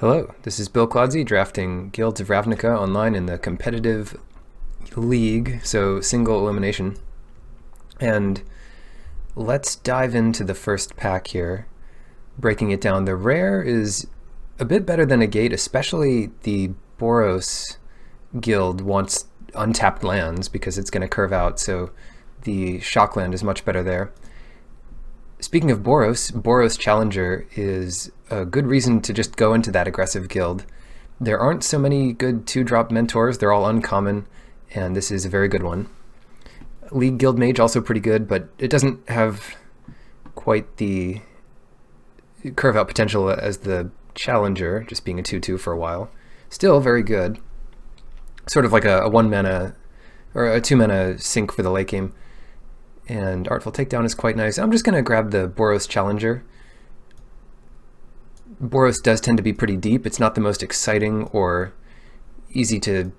Hello, this is Bill Clodsey drafting Guilds of Ravnica online in the competitive league, so single elimination. And let's dive into the first pack here, breaking it down. The rare is a bit better than a gate, especially the Boros guild wants untapped lands because it's going to curve out, so the shock land is much better there. Speaking of Boros, Boros Challenger is a good reason to just go into that aggressive guild. There aren't so many good 2-drop mentors, they're all uncommon, and this is a very good one. League Guild Mage also pretty good, but it doesn't have quite the curve out potential as the Challenger, just being a 2-2 for a while. Still very good. Sort of like a 1-mana or a 2-mana sync for the late game. And Artful Takedown is quite nice. I'm just going to grab the Boros Challenger. Boros does tend to be pretty deep. It's not the most exciting or easy to,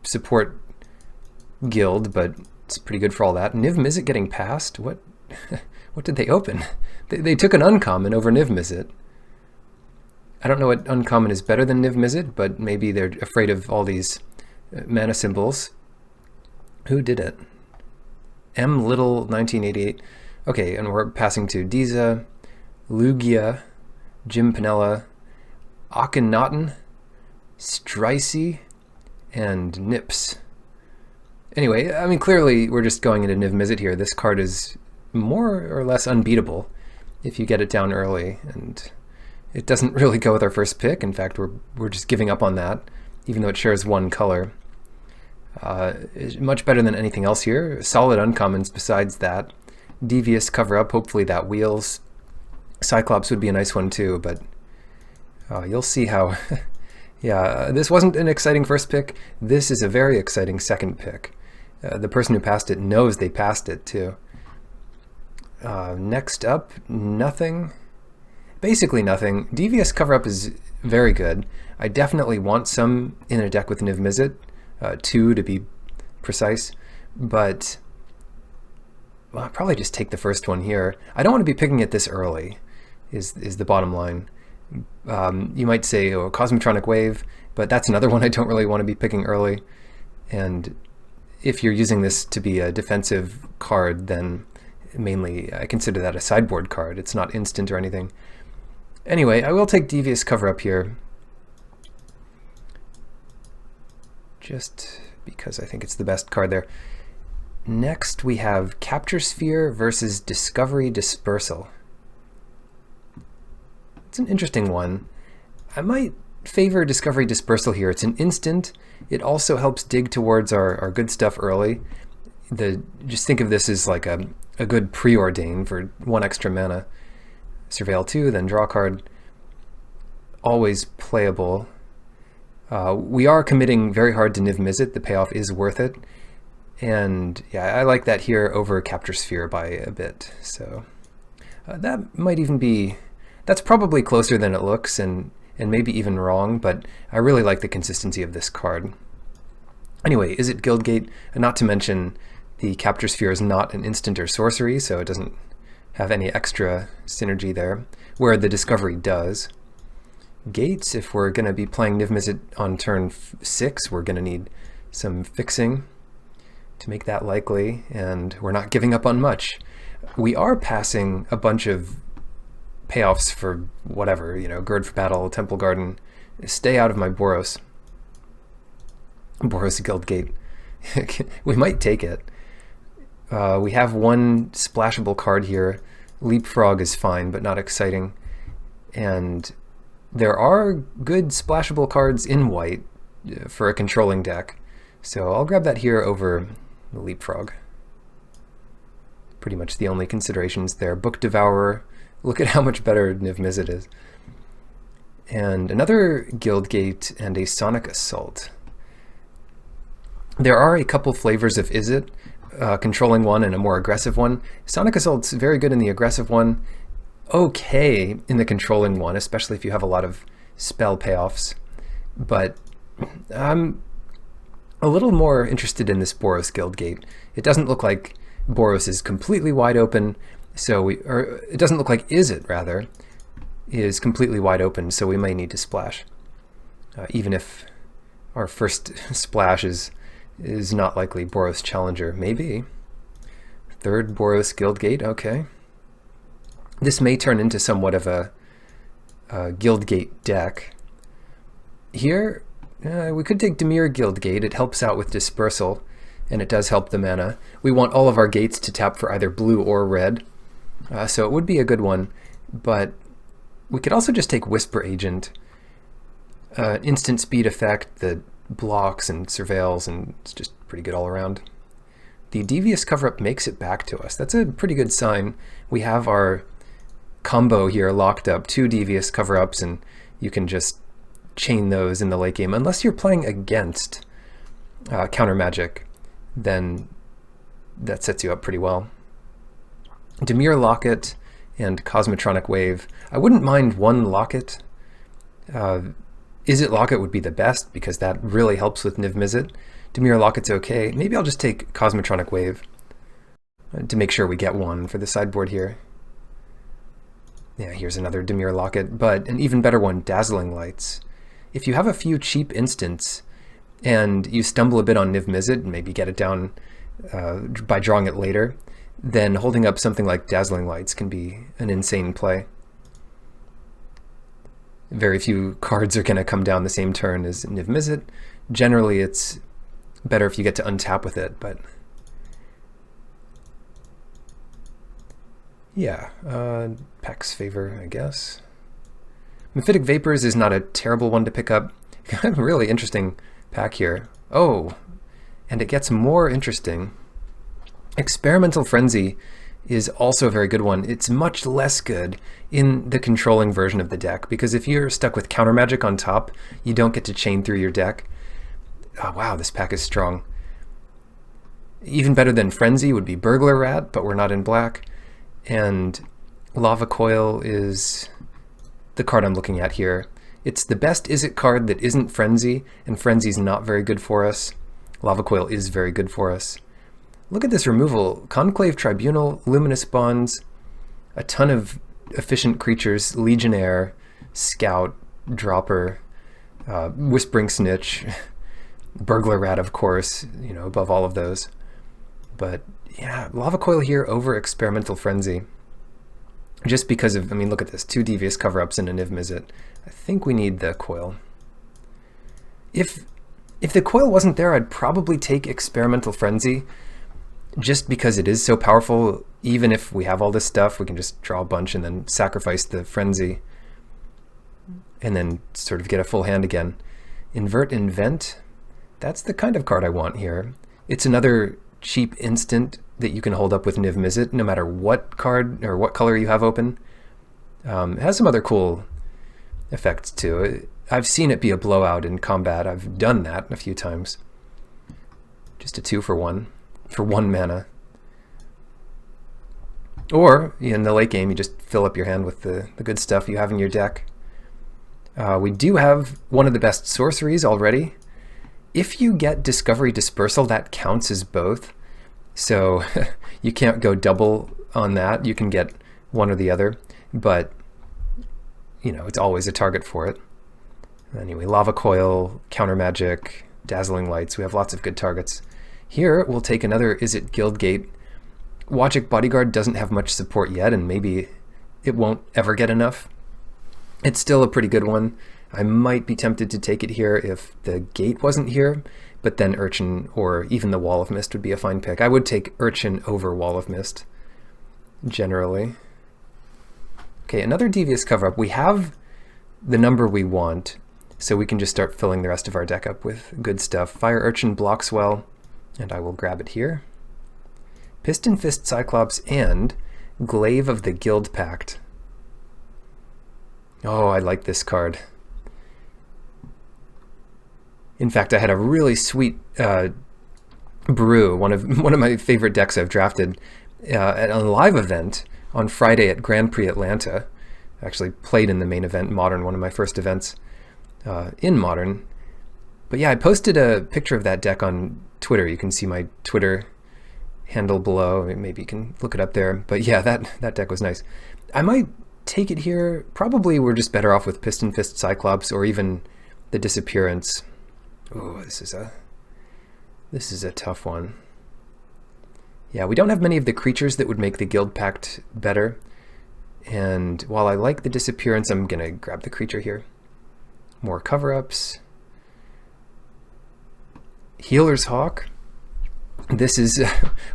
support guild, but it's pretty good for all that. Niv Mizzet getting passed? What what did they open? They took an uncommon over Niv Mizzet. I don't know what uncommon is better than Niv Mizzet, but maybe they're afraid of all these mana symbols. Who did it? M. Little 1988. Okay, and we're passing to Diza, Lugia, Jim Pinella, Akhenaten, Stricey, and Nips. Anyway, I mean, clearly we're just going into Niv Mizzet here. This card is more or less unbeatable if you get it down early, and it doesn't really go with our first pick. In fact, we're just giving up on that, even though it shares one color. Is much better than anything else here. Solid uncommons besides that. Devious cover up, hopefully that wheels. Cyclops would be a nice one too, but you'll see how... yeah, this wasn't an exciting first pick. This is a very exciting second pick. The person who passed it knows they passed it too. Next up, nothing. Basically nothing. Devious cover up is very good. I definitely want some in a deck with Niv Mizzet. 2 to be precise, but I'll probably just take the first one here. I don't want to be picking it this early, is the bottom line. You might say, oh, Cosmotronic Wave, but that's another one I don't really want to be picking early. And if you're using this to be a defensive card, then mainly I consider that a sideboard card. It's not instant or anything. Anyway, I will take Devious cover up here, just because I think it's the best card there. Next we have Capture Sphere versus Discovery Dispersal. It's an interesting one. I might favor Discovery Dispersal here. It's an instant. It also helps dig towards our good stuff early. Just think of this as like a good preordain for 1 extra mana. Surveil 2, then draw a card. Always playable. We are committing very hard to Niv Mizzet. The payoff is worth it. And yeah, I like that here over Capture Sphere by a bit. So that might even be... That's probably closer than it looks and maybe even wrong, but I really like the consistency of this card. Anyway, is it Guildgate? Not to mention the Capture Sphere is not an instant or sorcery, so it doesn't have any extra synergy there, where the Discovery does. Gates, if we're going to be playing Niv Mizzet on turn 6, we're going to need some fixing to make that likely, and we're not giving up on much. We are passing a bunch of payoffs for whatever, Gird for Battle, Temple Garden. Stay out of my Boros. Boros Guildgate. We might take it. We have one splashable card here. Leapfrog is fine, but not exciting. And there are good splashable cards in white for a controlling deck, so I'll grab that here over the Leapfrog. Pretty much the only considerations there. Book Devourer, look at how much better Niv Mizzet is. And another Guildgate and a Sonic Assault. There are a couple flavors of Izzet, controlling one and a more aggressive one. Sonic Assault's very good in the aggressive one. Okay in the controlling one, especially if you have a lot of spell payoffs, but I'm a little more interested in this Boros Guildgate. It doesn't look like Boros is completely wide open, so it doesn't look like Izzet, rather, is completely wide open, so we may need to splash. Even if our first splash is not likely Boros Challenger. Maybe. Third Boros Guildgate, okay. This may turn into somewhat of a Guildgate deck. Here, we could take Dimir Guildgate. It helps out with Dispersal, and it does help the mana. We want all of our gates to tap for either blue or red, so it would be a good one, but we could also just take Whisper Agent. Instant speed effect that blocks and surveils, and it's just pretty good all around. The Devious cover-up makes it back to us. That's a pretty good sign. We have our combo here locked up, 2 Devious cover-ups, and you can just chain those in the late game. Unless you're playing against counter magic, then that sets you up pretty well. Dimir Locket and Cosmotronic Wave. I wouldn't mind one Locket. Izzet Locket would be the best because that really helps with Niv Mizzet. Dimir Locket's okay. Maybe I'll just take Cosmotronic Wave to make sure we get one for the sideboard here. Yeah, here's another Dimir Locket, but an even better one, Dazzling Lights. If you have a few cheap instants and you stumble a bit on Niv Mizzet and maybe get it down by drawing it later, then holding up something like Dazzling Lights can be an insane play. Very few cards are going to come down the same turn as Niv Mizzet. Generally, it's better if you get to untap with it, but yeah, Pack's favor, I guess. Mephitic Vapors is not a terrible one to pick up. Really interesting pack here. Oh, and it gets more interesting. Experimental Frenzy is also a very good one. It's much less good in the controlling version of the deck, because if you're stuck with counter magic on top, you don't get to chain through your deck. Oh wow, this pack is strong. Even better than Frenzy would be Burglar Rat, but we're not in black. And Lava Coil is the card I'm looking at here. It's the best Izzet card that isn't Frenzy, and Frenzy's not very good for us. Lava Coil is very good for us. Look at this removal. Conclave Tribunal, Luminous Bonds, a ton of efficient creatures, Legionnaire, Scout, Dropper, Whispering Snitch, Burglar Rat, of course, you know, above all of those. But yeah, Lava Coil here over Experimental Frenzy. Just because of, I mean, look at this, 2 Devious cover-ups and a Niv Mizzet. I think we need the Coil. If the Coil wasn't there, I'd probably take Experimental Frenzy, just because it is so powerful. Even if we have all this stuff, we can just draw a bunch and then sacrifice the Frenzy and then sort of get a full hand again. Invert Invent, that's the kind of card I want here. It's another cheap instant that you can hold up with Niv Mizzet, no matter what card or what color you have open. It has some other cool effects too. I've seen it be a blowout in combat. I've done that a few times. Just a 2 for 1 mana. Or in the late game, you just fill up your hand with the good stuff you have in your deck. We do have one of the best sorceries already. If you get Discovery Dispersal, that counts as both. So you can't go double on that. You can get one or the other, but you know, it's always a target for it. Anyway, Lava Coil, Counter Magic, Dazzling Lights. We have lots of good targets. Here, we'll take another Izzet Guildgate. Wajic Bodyguard doesn't have much support yet, and maybe it won't ever get enough. It's still a pretty good one. I might be tempted to take it here if the gate wasn't here, but then Urchin or even the Wall of Mist would be a fine pick. I would take Urchin over Wall of Mist, generally. Okay, another Devious cover-up. We have the number we want, so we can just start filling the rest of our deck up with good stuff. Fire Urchin blocks well, and I will grab it here. Piston Fist Cyclops and Glaive of the Guild Pact. Oh, I like this card. In fact, I had a really sweet brew, one of my favorite decks I've drafted, at a live event on Friday at Grand Prix Atlanta. I actually played in the main event, Modern, one of my first events in Modern. But yeah, I posted a picture of that deck on Twitter. You can see my Twitter handle below. Maybe you can look it up there. But yeah, that deck was nice. I might take it here? Probably we're just better off with Piston Fist Cyclops or even the Disappearance. Ooh, this is a tough one. Yeah, we don't have many of the creatures that would make the Guild Pact better. And while I like the Disappearance, I'm going to grab the creature here. More cover-ups. Healer's Hawk. This is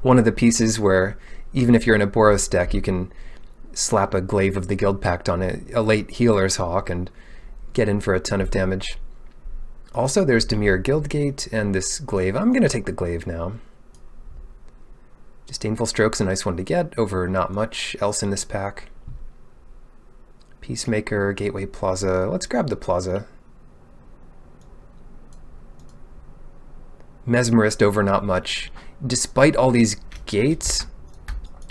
one of the pieces where even if you're in a Boros deck, you can slap a Glaive of the Guild Pact on a late Healer's Hawk and get in for a ton of damage. Also, there's Dimir Guildgate and this Glaive. I'm going to take the Glaive now. Disdainful Stroke's a nice one to get over not much else in this pack. Peacemaker, Gateway Plaza. Let's grab the Plaza. Mesmerist over not much. Despite all these gates,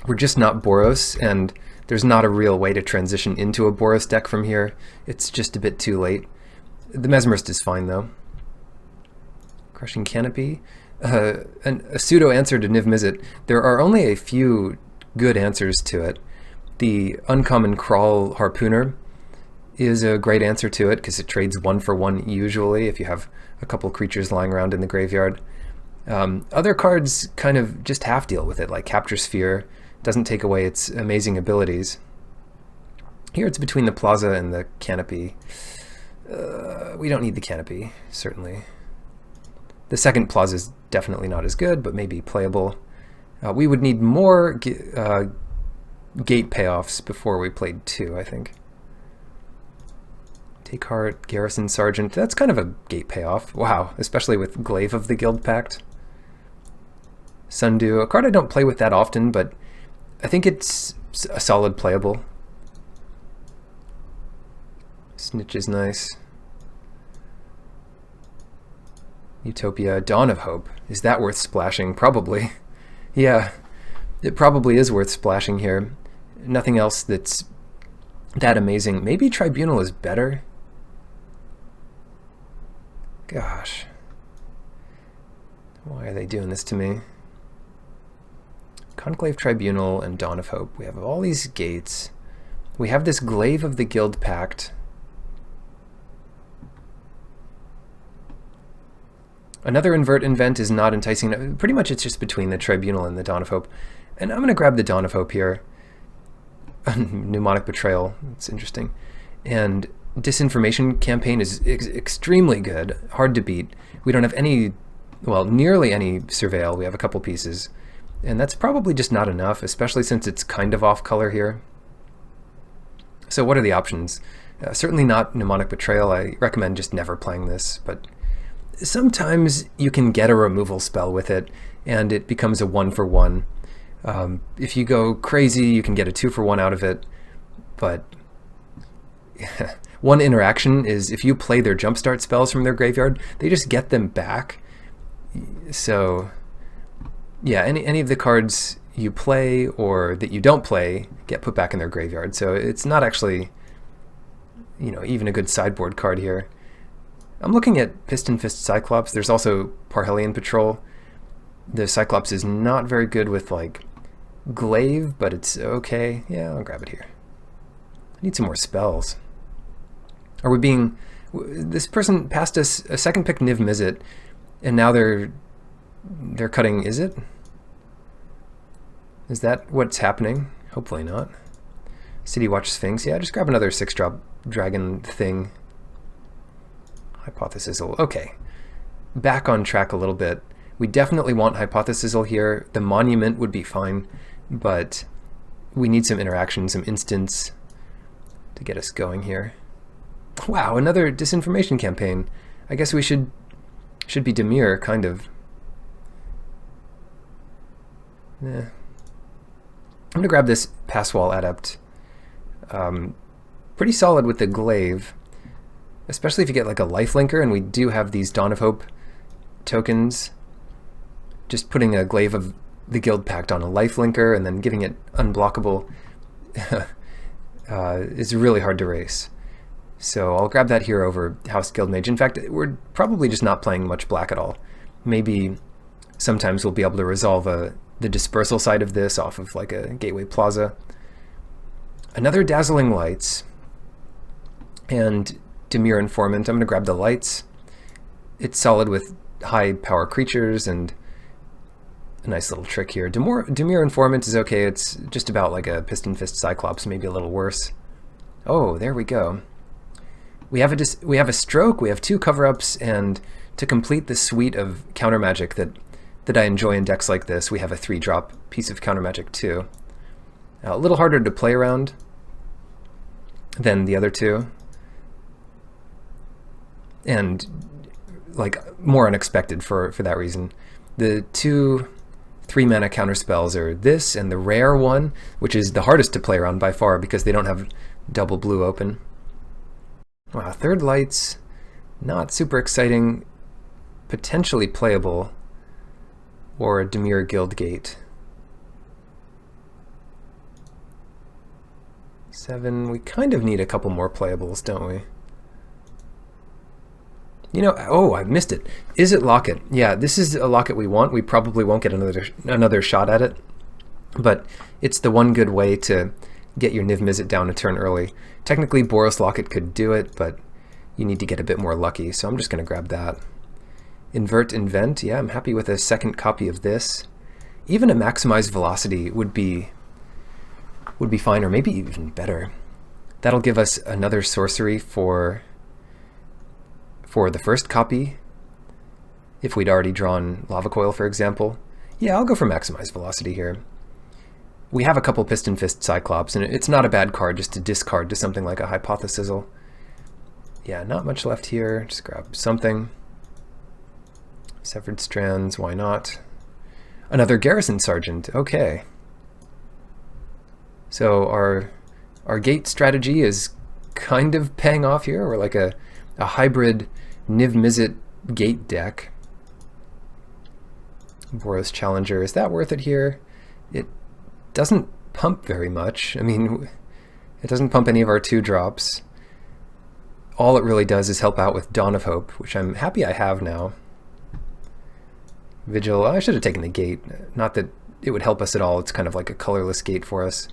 we're just not Boros, and there's not a real way to transition into a Boros deck from here. It's just a bit too late. The Mesmerist is fine, though. Crushing Canopy. A pseudo answer to Niv Mizzet. There are only a few good answers to it. The Uncommon Crawl Harpooner is a great answer to it because it trades 1-for-1 usually if you have a couple creatures lying around in the graveyard. Other cards kind of just half deal with it, like Capture Sphere doesn't take away its amazing abilities. Here it's between the Plaza and the Canopy. We don't need the Canopy, certainly. The second Plaza is definitely not as good, but maybe playable. We would need more gate payoffs before we played 2, I think. Take Heart, Garrison Sergeant. That's kind of a gate payoff. Wow, especially with Glaive of the Guild Pact. Sundew, a card I don't play with that often, but I think it's a solid playable. Snitch is nice. Utopia, Dawn of Hope. Is that worth splashing? Probably. Yeah, it probably is worth splashing here. Nothing else that's that amazing. Maybe Tribunal is better? Gosh. Why are they doing this to me? Conclave Tribunal and Dawn of Hope. We have all these gates. We have this Glaive of the Guild Pact. Another Invent is not enticing. Pretty much it's just between the Tribunal and the Dawn of Hope. And I'm going to grab the Dawn of Hope here. Mnemonic Betrayal. It's interesting. And Disinformation Campaign is extremely good. Hard to beat. We don't have any, well, nearly any Surveil. We have a couple pieces. And that's probably just not enough, especially since it's kind of off color here. So what are the options? Certainly not Mnemonic Betrayal. I recommend just never playing this, but sometimes you can get a removal spell with it, and it becomes a 1-for-1. If you go crazy, you can get a 2-for-1 out of it, but one interaction is if you play their jumpstart spells from their graveyard, they just get them back. So yeah, any of the cards you play or that you don't play get put back in their graveyard. So it's not actually, you know, even a good sideboard card here. I'm looking at Piston Fist Cyclops. There's also Parhelion Patrol. The Cyclops is not very good with like Glaive, but it's okay. Yeah, I'll grab it here. I need some more spells. Are we being... This person passed us a second pick Niv Mizzet, and now they're cutting... Is it? Is that what's happening? Hopefully not. City Watch Sphinx. Yeah, just grab another 6-drop dragon thing. Hypothesizzle. Okay. Back on track a little bit. We definitely want Hypothesizzle here. The Monument would be fine, but we need some interaction, some instants to get us going here. Wow, another Disinformation Campaign. I guess we should be Dimir, kind of. Yeah. I'm gonna grab this Passwall Adept. Pretty solid with the Glaive, especially if you get like a lifelinker, and we do have these Dawn of Hope tokens. Just putting a Glaive of the Guild Pact on a lifelinker and then giving it unblockable is really hard to race. So I'll grab that here over House Guildmage. In fact, we're probably just not playing much black at all. Maybe sometimes we'll be able to resolve the dispersal side of this off of like a Gateway Plaza. Another Dazzling Lights and Demure Informant. I'm going to grab the lights. It's solid with high power creatures and a nice little trick here. Demure Informant is okay. It's just about like a Piston Fist Cyclops, maybe a little worse. Oh, there we go. We have a stroke, we have 2 cover-ups, and to complete the suite of counter magic that I enjoy in decks like this, we have a 3-drop piece of counter magic too. A little harder to play around than the other 2, and like more unexpected for that reason. The 2 3-mana counter spells are this and the rare one, which is the hardest to play around by far because they don't have double blue open. Wow, 3rd Lights, not super exciting, potentially playable, or a Demure Guildgate. 7, we kind of need a couple more playables, don't we? You know, oh, I missed it. Izzet Locket. Yeah, this is a locket we want. We probably won't get another shot at it, but it's the one good way to get your Niv Mizzet down a turn early. Technically, Boros Locket could do it, but you need to get a bit more lucky, so I'm just going to grab that. Invert Invent. Yeah, I'm happy with a 2nd copy of this. Even a Maximized Velocity would be fine, or maybe even better. That'll give us another sorcery for the 1st copy, if we'd already drawn Lava Coil, for example. Yeah, I'll go for Maximized Velocity here. We have a couple Piston Fist Cyclops, and it's not a bad card just to discard to something like a Hypothesizzle. Yeah, not much left here. Just grab something. Severed Strands, why not? Another Garrison Sergeant, okay. So our gate strategy is kind of paying off here. We're like a hybrid Niv Mizzet gate deck. Boros Challenger, is that worth it here? It doesn't pump very much. I mean, it doesn't pump any of our 2-drops. All it really does is help out with Dawn of Hope, which I'm happy I have now. Vigil, I should have taken the gate. Not that it would help us at all. It's kind of like a colorless gate for us.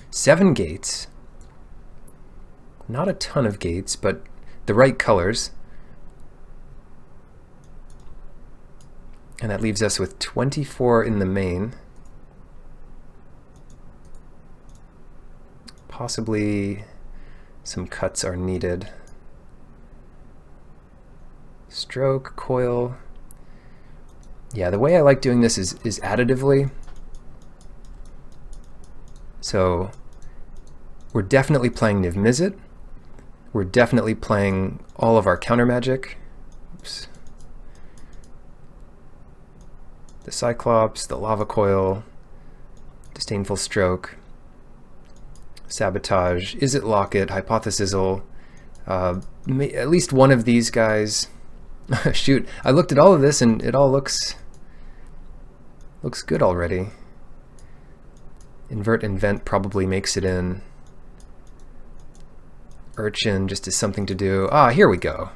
7 gates. Not a ton of gates, but the right colors. And that leaves us with 24 in the main. Possibly some cuts are needed. Stroke, coil. Yeah, the way I like doing this is additively. So we're definitely playing Niv Mizzet. We're definitely playing all of our counter magic. Oops. The Cyclops, the Lava Coil, Disdainful Stroke, Sabotage, Izzet Locket, Hypothesizzle, at least one of these guys. Shoot, I looked at all of this and it all looks good already. Invert Invent probably makes it in. Urchin just is something to do. Ah, here we go.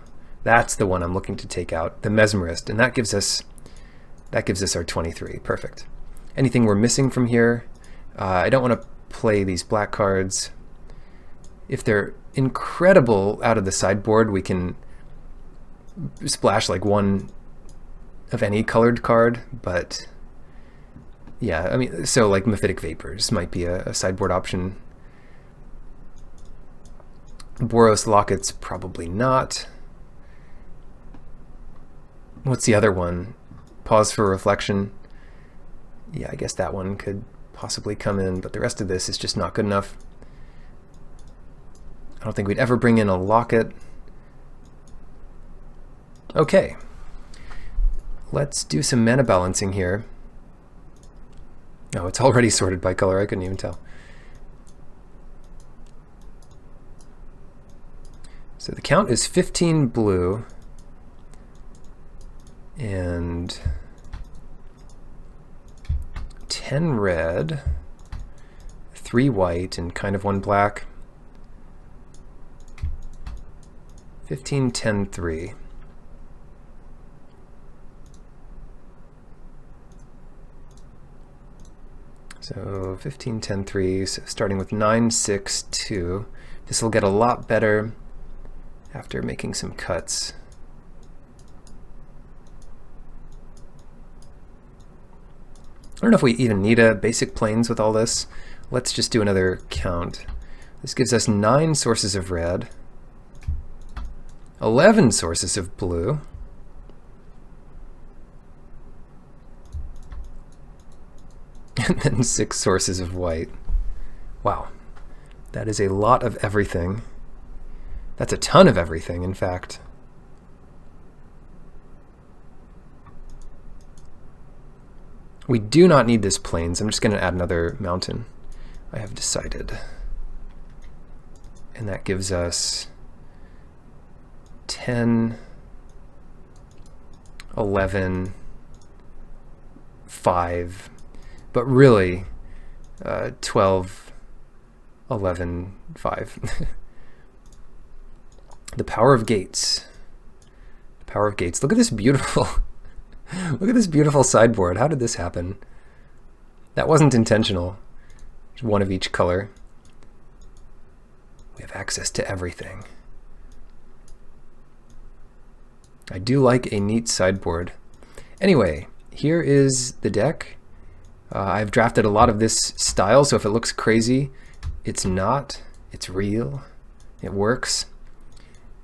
That's the one I'm looking to take out, the Mesmerist, and that gives us our 23. Perfect. Anything we're missing from here? I don't want to play these black cards. If they're incredible out of the sideboard, we can splash like one of any colored card, but yeah, I mean, so like Mephitic Vapors might be a sideboard option. Boros Lockets, probably not. What's the other one? Pause for Reflection. Yeah, I guess that one could possibly come in, but the rest of this is just not good enough. I don't think we'd ever bring in a Locket. Okay. Let's do some mana balancing here. Oh, it's already sorted by color. I couldn't even tell. So the count is 15 blue and 10 red, 3 white, and kind of 1 black. 15, 10, 3. So 15, 10, 3, so starting with 9, 6, 2. This will get a lot better after making some cuts. I don't know if we even need a basic planes with all this. Let's just do another count. This gives us 9 sources of red, 11 sources of blue, and then 6 sources of white. Wow, that is a lot of everything. That's a ton of everything, in fact. We do not need this plains. I'm just going to add another mountain. I have decided. And that gives us 10, 11, 5, but really 12, 11, 5. The power of gates. The power of gates. Look at this beautiful... Look at this beautiful sideboard. How did this happen? That wasn't intentional. Just one of each color. We have access to everything. I do like a neat sideboard. Anyway, here is the deck. I've drafted a lot of this style, so if it looks crazy, it's not. It's real. It works.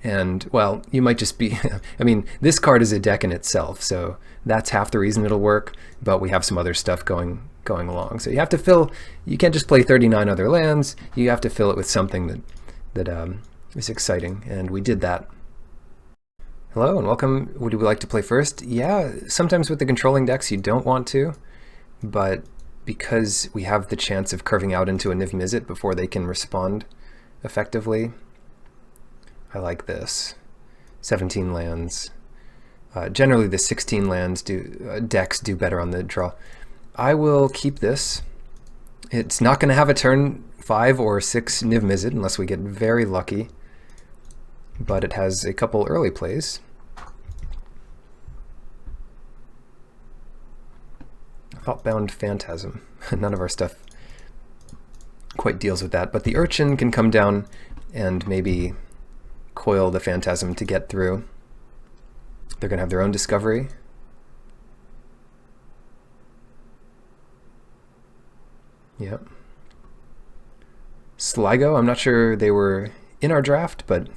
And, well, you might just be... I mean, this card is a deck in itself, so that's half the reason it'll work, but we have some other stuff going along. So you have to fill... You can't just play 39 other lands. You have to fill it with something that is exciting, and we did that. Hello, and welcome. Would you like to play first? Yeah, sometimes with the controlling decks you don't want to, but because we have the chance of curving out into a Niv Mizzet before they can respond effectively, I like this. 17 lands. Generally the 16 lands decks do better on the draw. I will keep this. It's not going to have a turn 5 or 6 Niv Mizzet unless we get very lucky, but it has a couple early plays. Thoughtbound Phantasm. None of our stuff quite deals with that, but the Urchin can come down and maybe coil the Phantasm to get through. They're going to have their own discovery. Yep. Sligo, I'm not sure they were in our draft, but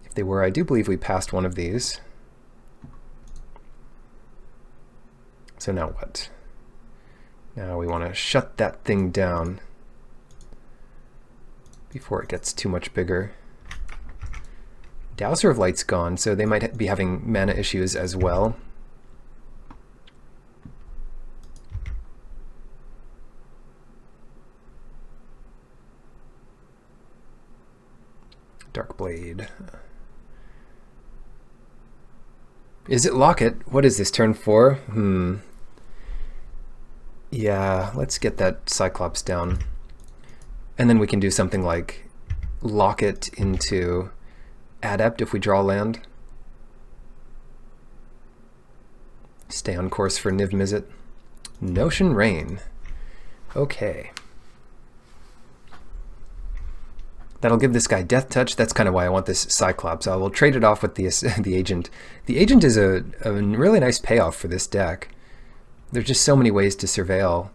if they were, I do believe we passed one of these. So now what? Now we want to shut that thing down before it gets too much bigger. Dowser of Light's gone, so they might be having mana issues as well. Darkblade. Is it Locket? What is this, turn 4? Yeah, let's get that Cyclops down. And then we can do something like Locket into Adept if we draw land. Stay on course for Niv Mizzet. Notion Rain. Okay. That'll give this guy Death Touch. That's kind of why I want this Cyclops. I will trade it off with the Agent. The Agent is a really nice payoff for this deck. There's just so many ways to surveil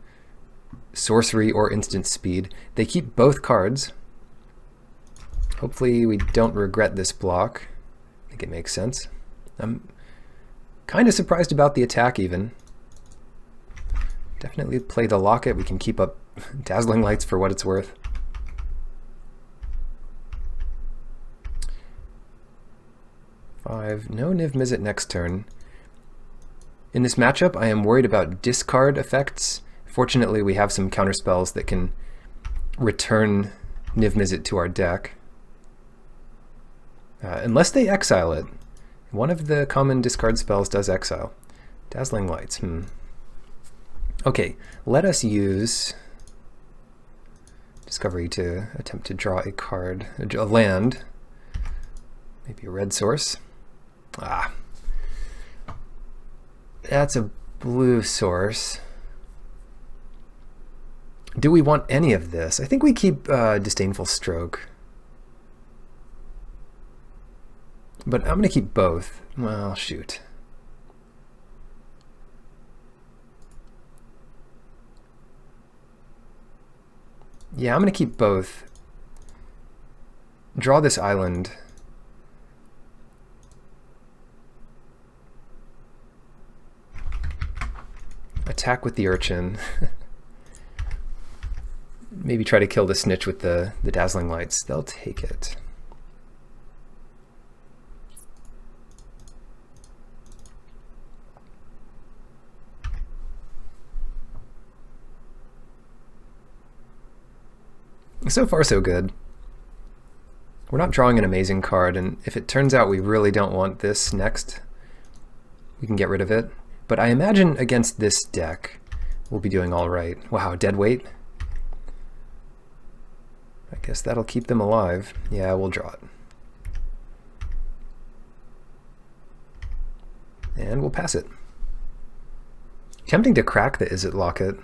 sorcery or instant speed. They keep both cards. Hopefully we don't regret this block. I think it makes sense. I'm kind of surprised about the attack even. Definitely play the Locket. We can keep up Dazzling Lights for what it's worth. No Niv Mizzet next turn. In this matchup, I am worried about discard effects. Fortunately, we have some counterspells that can return Niv Mizzet to our deck. Unless they exile it. One of the common discard spells does exile. Dazzling Lights. Okay, let us use Discovery to attempt to draw a card, a land. Maybe a red source. That's a blue source. Do we want any of this? I think we keep Disdainful Stroke. But I'm going to keep both. Well, shoot. Yeah, I'm going to keep both. Draw this island. Attack with the Urchin. Maybe try to kill the Snitch with the Dazzling Lights. They'll take it. So far, so good. We're not drawing an amazing card, and if it turns out we really don't want this next, we can get rid of it. But I imagine against this deck, we'll be doing all right. Wow, dead weight. I guess that'll keep them alive. Yeah, we'll draw it. And we'll pass it. Tempting to crack the Izzet Locket.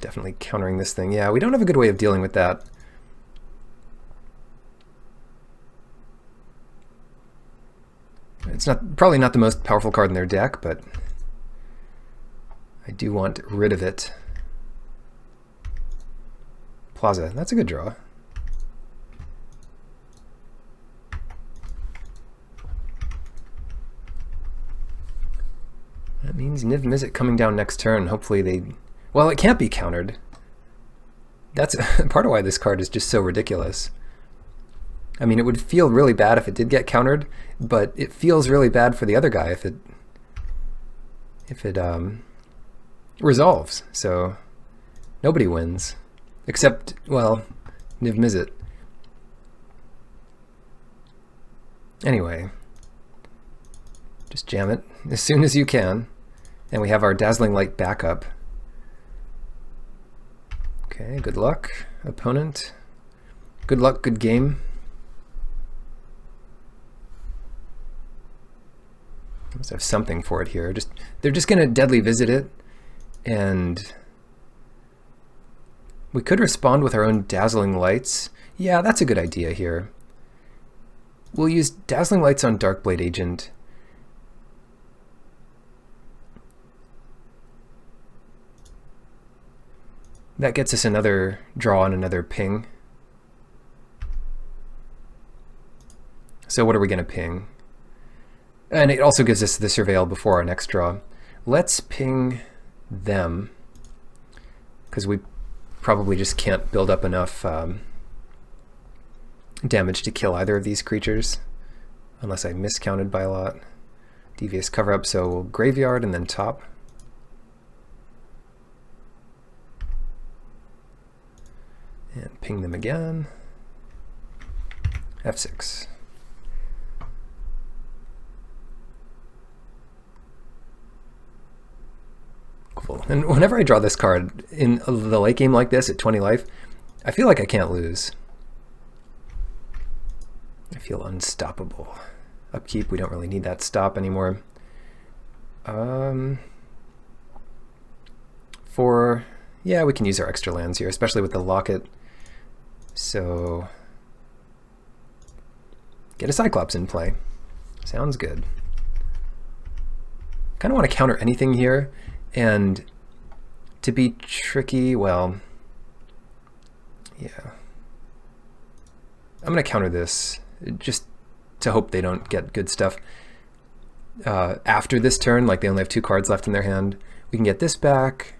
Definitely countering this thing. Yeah, we don't have a good way of dealing with that. It's probably not the most powerful card in their deck, but I do want rid of it. Plaza, that's a good draw. That means Niv Mizzet coming down next turn. Hopefully they... Well, it can't be countered. That's part of why this card is just so ridiculous. I mean, it would feel really bad if it did get countered, but it feels really bad for the other guy if it resolves. So nobody wins, except, well, Niv Mizzet. Anyway, just jam it as soon as you can, and we have our Dazzling Light backup. Okay, good luck, opponent. Good luck, good game. Must have something for it here. They're just gonna Deadly Visit it, and we could respond with our own Dazzling Lights. Yeah, that's a good idea here. We'll use Dazzling Lights on Darkblade Agent. That gets us another draw and another ping. So what are we going to ping? And it also gives us the Surveil before our next draw. Let's ping them, because we probably just can't build up enough damage to kill either of these creatures, unless I miscounted by a lot. Devious cover up, so we'll Graveyard and then top. And ping them again. F6. Cool. And whenever I draw this card in the late game like this at 20 life, I feel like I can't lose. I feel unstoppable. Upkeep, we don't really need that stop anymore. Yeah, we can use our extra lands here, especially with the Locket. So get a Cyclops in play. Sounds good. Kind of want to counter anything here, and to be tricky, well, yeah. I'm going to counter this just to hope they don't get good stuff. After this turn, like they only have 2 cards left in their hand, we can get this back.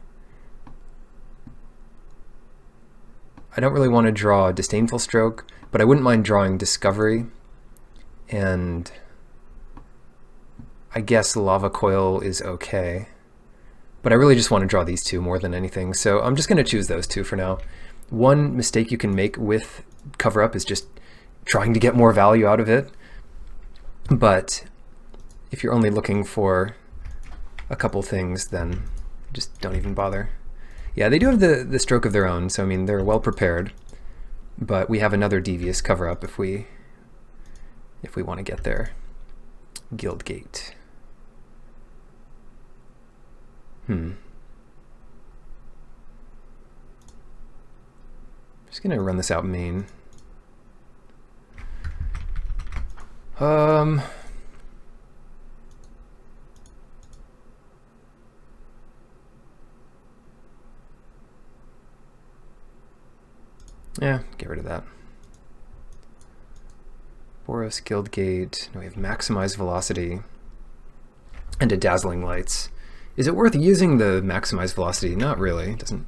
I don't really want to draw Disdainful Stroke, but I wouldn't mind drawing Discovery, and I guess Lava Coil is okay. But I really just want to draw these 2 more than anything, so I'm just going to choose those 2 for now. One mistake you can make with cover up is just trying to get more value out of it, but if you're only looking for a couple things, then just don't even bother. Yeah, they do have the stroke of their own, so I mean, they're well prepared, but we have another Devious cover up if we want to get there. Guildgate. Just gonna run this out main. Yeah, get rid of that. Boros, Guildgate. No, we have maximized velocity and a dazzling lights. Is it worth using the maximized velocity? Not really. It doesn't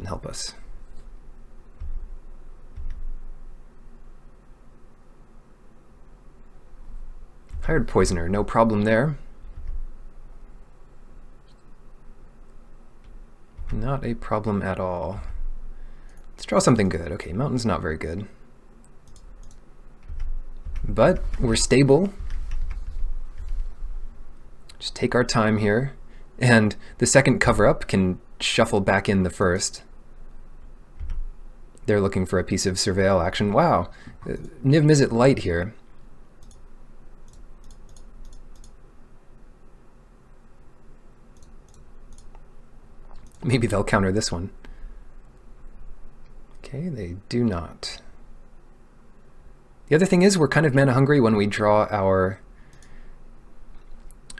help us. Hired Poisoner, no problem there. Not a problem at all. Let's draw something good. Okay, Mountain's not very good. But we're stable. Just take our time here. And the second cover-up can shuffle back in the first. They're looking for a piece of surveil action. Wow, Niv Mizzet light here. Maybe they'll counter this one. Okay, they do not. The other thing is we're kind of mana hungry when we draw our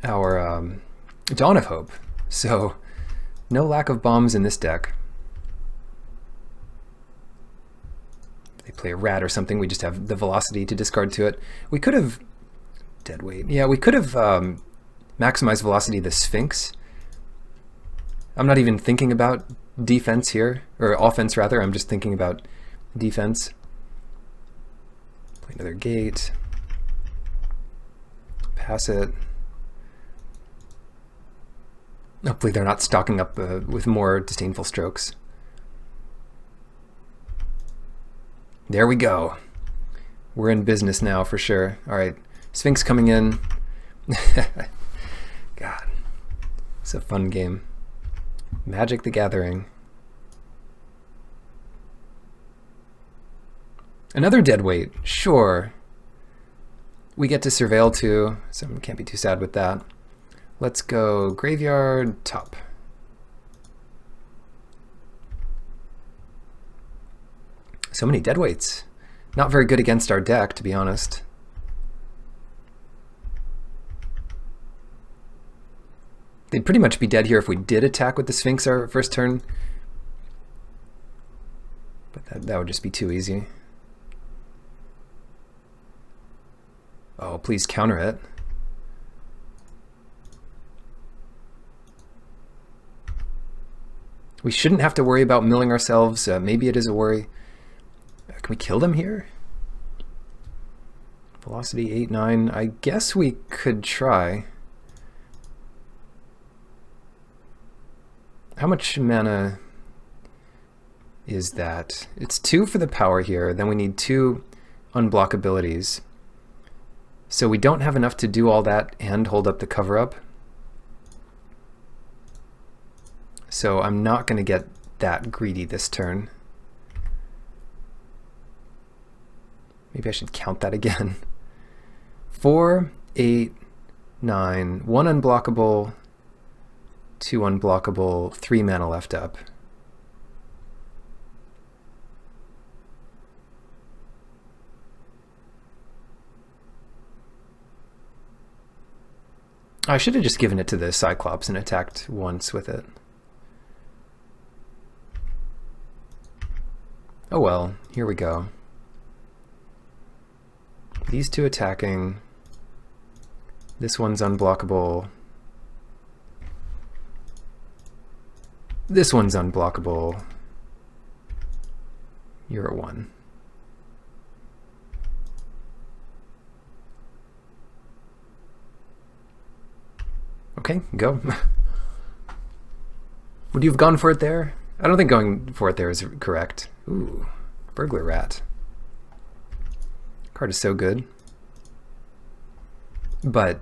Dawn of Hope. So no lack of bombs in this deck. If they play a rat or something, we just have the velocity to discard to it. We could have dead weight. Yeah, we could have maximized velocity the Sphinx. I'm not even thinking about defense here, or offense rather. I'm just thinking about defense. Play another gate. Pass it. Hopefully they're not stocking up with more disdainful strokes. There we go. We're in business now for sure. All right, Sphinx coming in. God, it's a fun game. Magic the Gathering. Another deadweight, sure. We get to surveil too, so we can't be too sad with that. Let's go graveyard top. So many deadweights. Not very good against our deck, to be honest. They'd pretty much be dead here if we did attack with the Sphinx our first turn. But that would just be too easy. Oh, please counter it. We shouldn't have to worry about milling ourselves. Maybe it is a worry. Can we kill them here? Velocity 8, 9. I guess we could try. How much mana is that? It's 2 for the power here. Then we need 2 unblock abilities. So we don't have enough to do all that and hold up the cover-up. So I'm not going to get that greedy this turn. Maybe I should count that again. 4, 8, 9, 1 unblockable, 2 unblockable, 3 mana left up. I should have just given it to the Cyclops and attacked once with it. Oh well, here we go. These 2 attacking. This one's unblockable. This one's unblockable. You're a 1. Okay, go. Would you have gone for it there? I don't think going for it there is correct. Ooh, Burglar Rat. Card is so good. But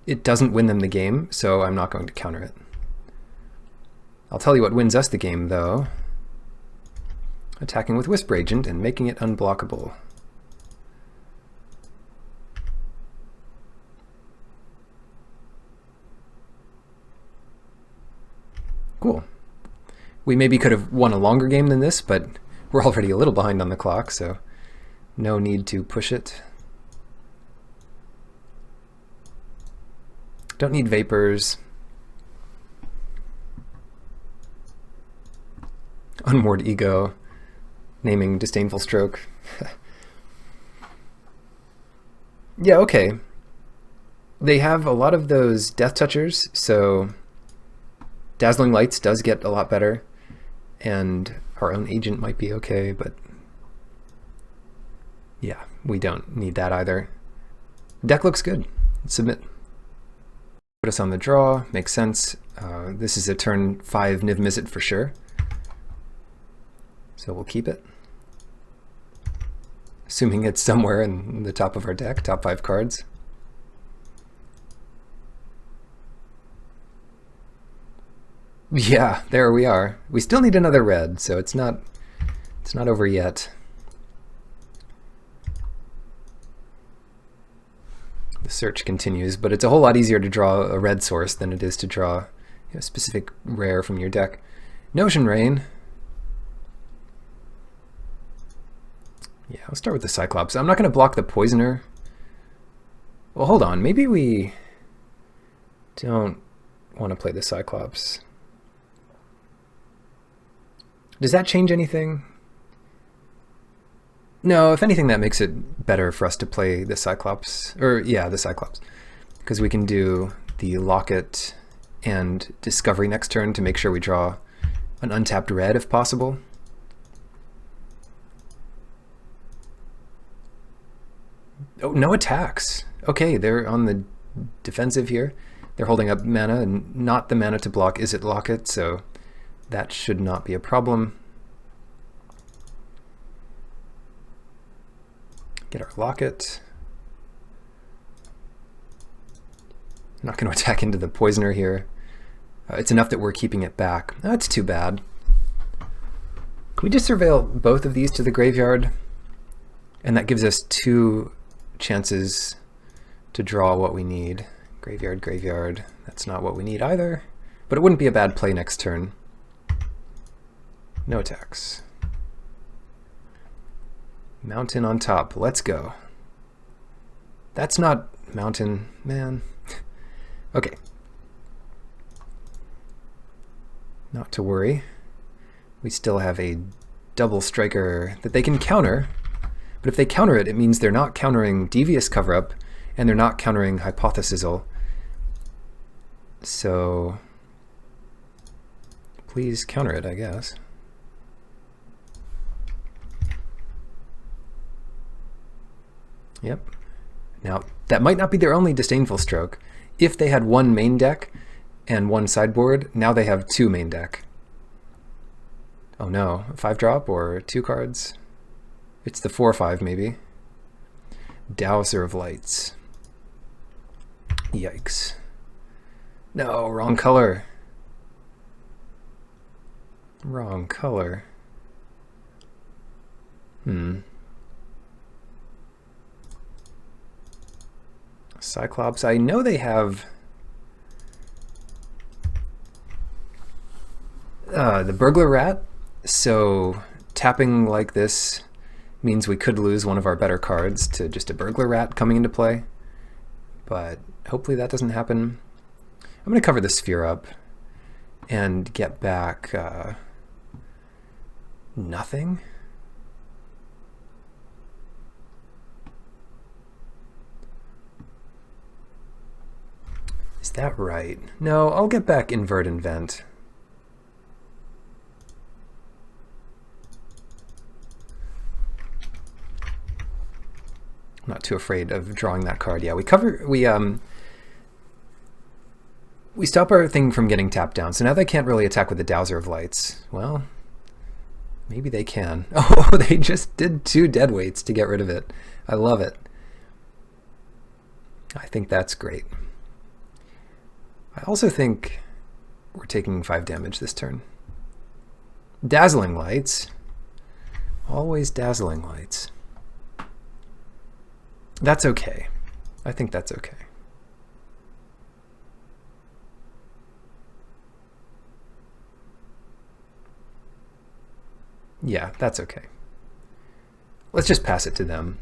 it doesn't win them the game, so I'm not going to counter it. I'll tell you what wins us the game, though. Attacking with Whisper Agent and making it unblockable. Cool. We maybe could have won a longer game than this, but we're already a little behind on the clock, so no need to push it. Don't need vapors. Unmoored ego. Naming disdainful stroke. Yeah, okay. They have a lot of those death touchers, so dazzling lights does get a lot better, and our own agent might be okay, but yeah, we don't need that either. Deck looks good. Submit. Put us on the draw, makes sense. This is a turn 5 Niv Mizzet for sure, so we'll keep it. Assuming it's somewhere in the top of our deck, top 5 cards. Yeah, there we are. We still need another red, so it's not over yet. The search continues, but it's a whole lot easier to draw a red source than it is to draw a specific rare from your deck. Notion Rain. Yeah, I'll start with the Cyclops. I'm not going to block the Poisoner. Well, hold on. Maybe we don't want to play the Cyclops. Does that change anything? No, if anything, that makes it better for us to play the Cyclops. Or, yeah, the Cyclops. Because we can do the Locket and Discovery next turn to make sure we draw an untapped red if possible. Oh, no attacks. Okay, they're on the defensive here. They're holding up mana, and not the mana to block Is It Locket, so that should not be a problem. Get our Locket. I'm not going to attack into the Poisoner here. It's enough that we're keeping it back. That's too bad. Can we just surveil both of these to the graveyard? And that gives us 2 chances to draw what we need. Graveyard, graveyard. That's not what we need either. But it wouldn't be a bad play next turn. No attacks. Mountain on top. Let's go. That's not mountain, man. Okay. Not to worry. We still have a double striker that they can counter. But if they counter it, it means they're not countering Devious Cover-Up, and they're not countering Hypothesizal. So please counter it, I guess. Yep. Now, that might not be their only disdainful stroke. If they had 1 main deck and 1 sideboard, now they have 2 main deck. Oh no, a 5-drop or 2 cards? It's the 4/5 maybe. Dowser of Lights. Yikes. No, wrong color. Wrong color. Cyclops. I know they have the Burglar Rat, so tapping like this means we could lose one of our better cards to just a Burglar Rat coming into play, but hopefully that doesn't happen. I'm going to cover the Sphere up and get back nothing. Is that right? No, I'll get back Invert and Vent. I'm not too afraid of drawing that card. Yeah, we stop our thing from getting tapped down. So now they can't really attack with the Dowser of Lights. Well, maybe they can. Oh, they just did 2 deadweights to get rid of it. I love it. I think that's great. I also think we're taking 5 damage this turn. Dazzling Lights. Always Dazzling Lights. That's okay. I think that's okay. Yeah, that's okay. Let's just pass it to them.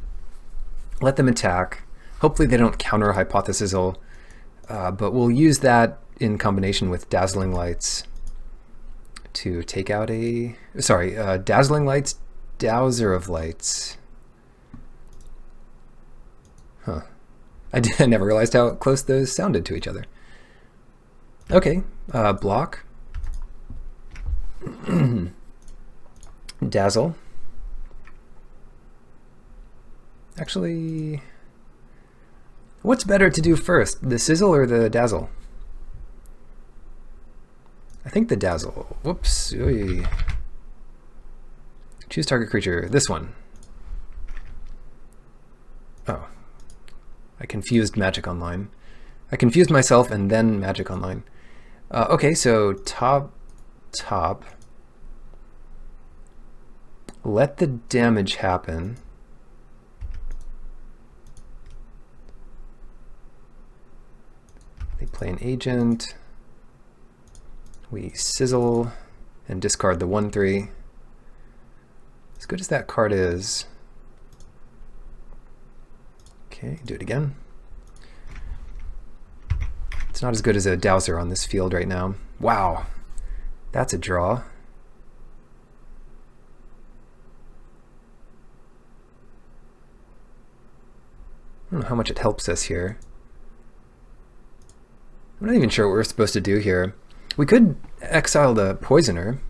Let them attack. Hopefully they don't counter Hypothesizal, but we'll use that in combination with Dazzling Lights to take out a... Sorry, Dazzling Lights, Dowser of Lights. Huh. I never realized how close those sounded to each other. Okay, block. Dazzle. Actually, what's better to do first, the Sizzle or the Dazzle? I think the Dazzle. Whoops. Oy. Choose target creature. This one. Oh. I confused Magic Online. I confused myself and then Magic Online. Okay, so top. Let the damage happen. They play an agent. We sizzle and discard the 1/3. As good as that card is. Okay, do it again. It's not as good as a Dowser on this field right now. Wow, that's a draw. I don't know how much it helps us here. I'm not even sure what we're supposed to do here. We could exile the Poisoner.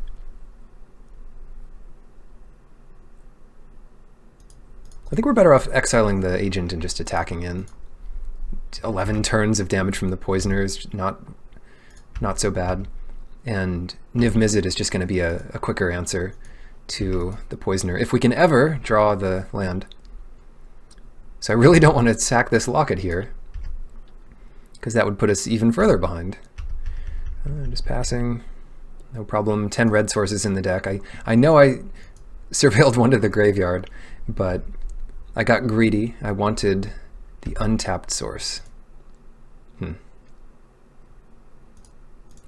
I think we're better off exiling the agent and just attacking in. 11 turns of damage from the Poisoner is not so bad. And Niv Mizzet is just going to be a quicker answer to the Poisoner, if we can ever draw the land. So I really don't want to sack this Locket here, because that would put us even further behind. Just passing, no problem. 10 red sources in the deck. I know I surveilled one to the graveyard, but I got greedy. I wanted the untapped source. Yeah,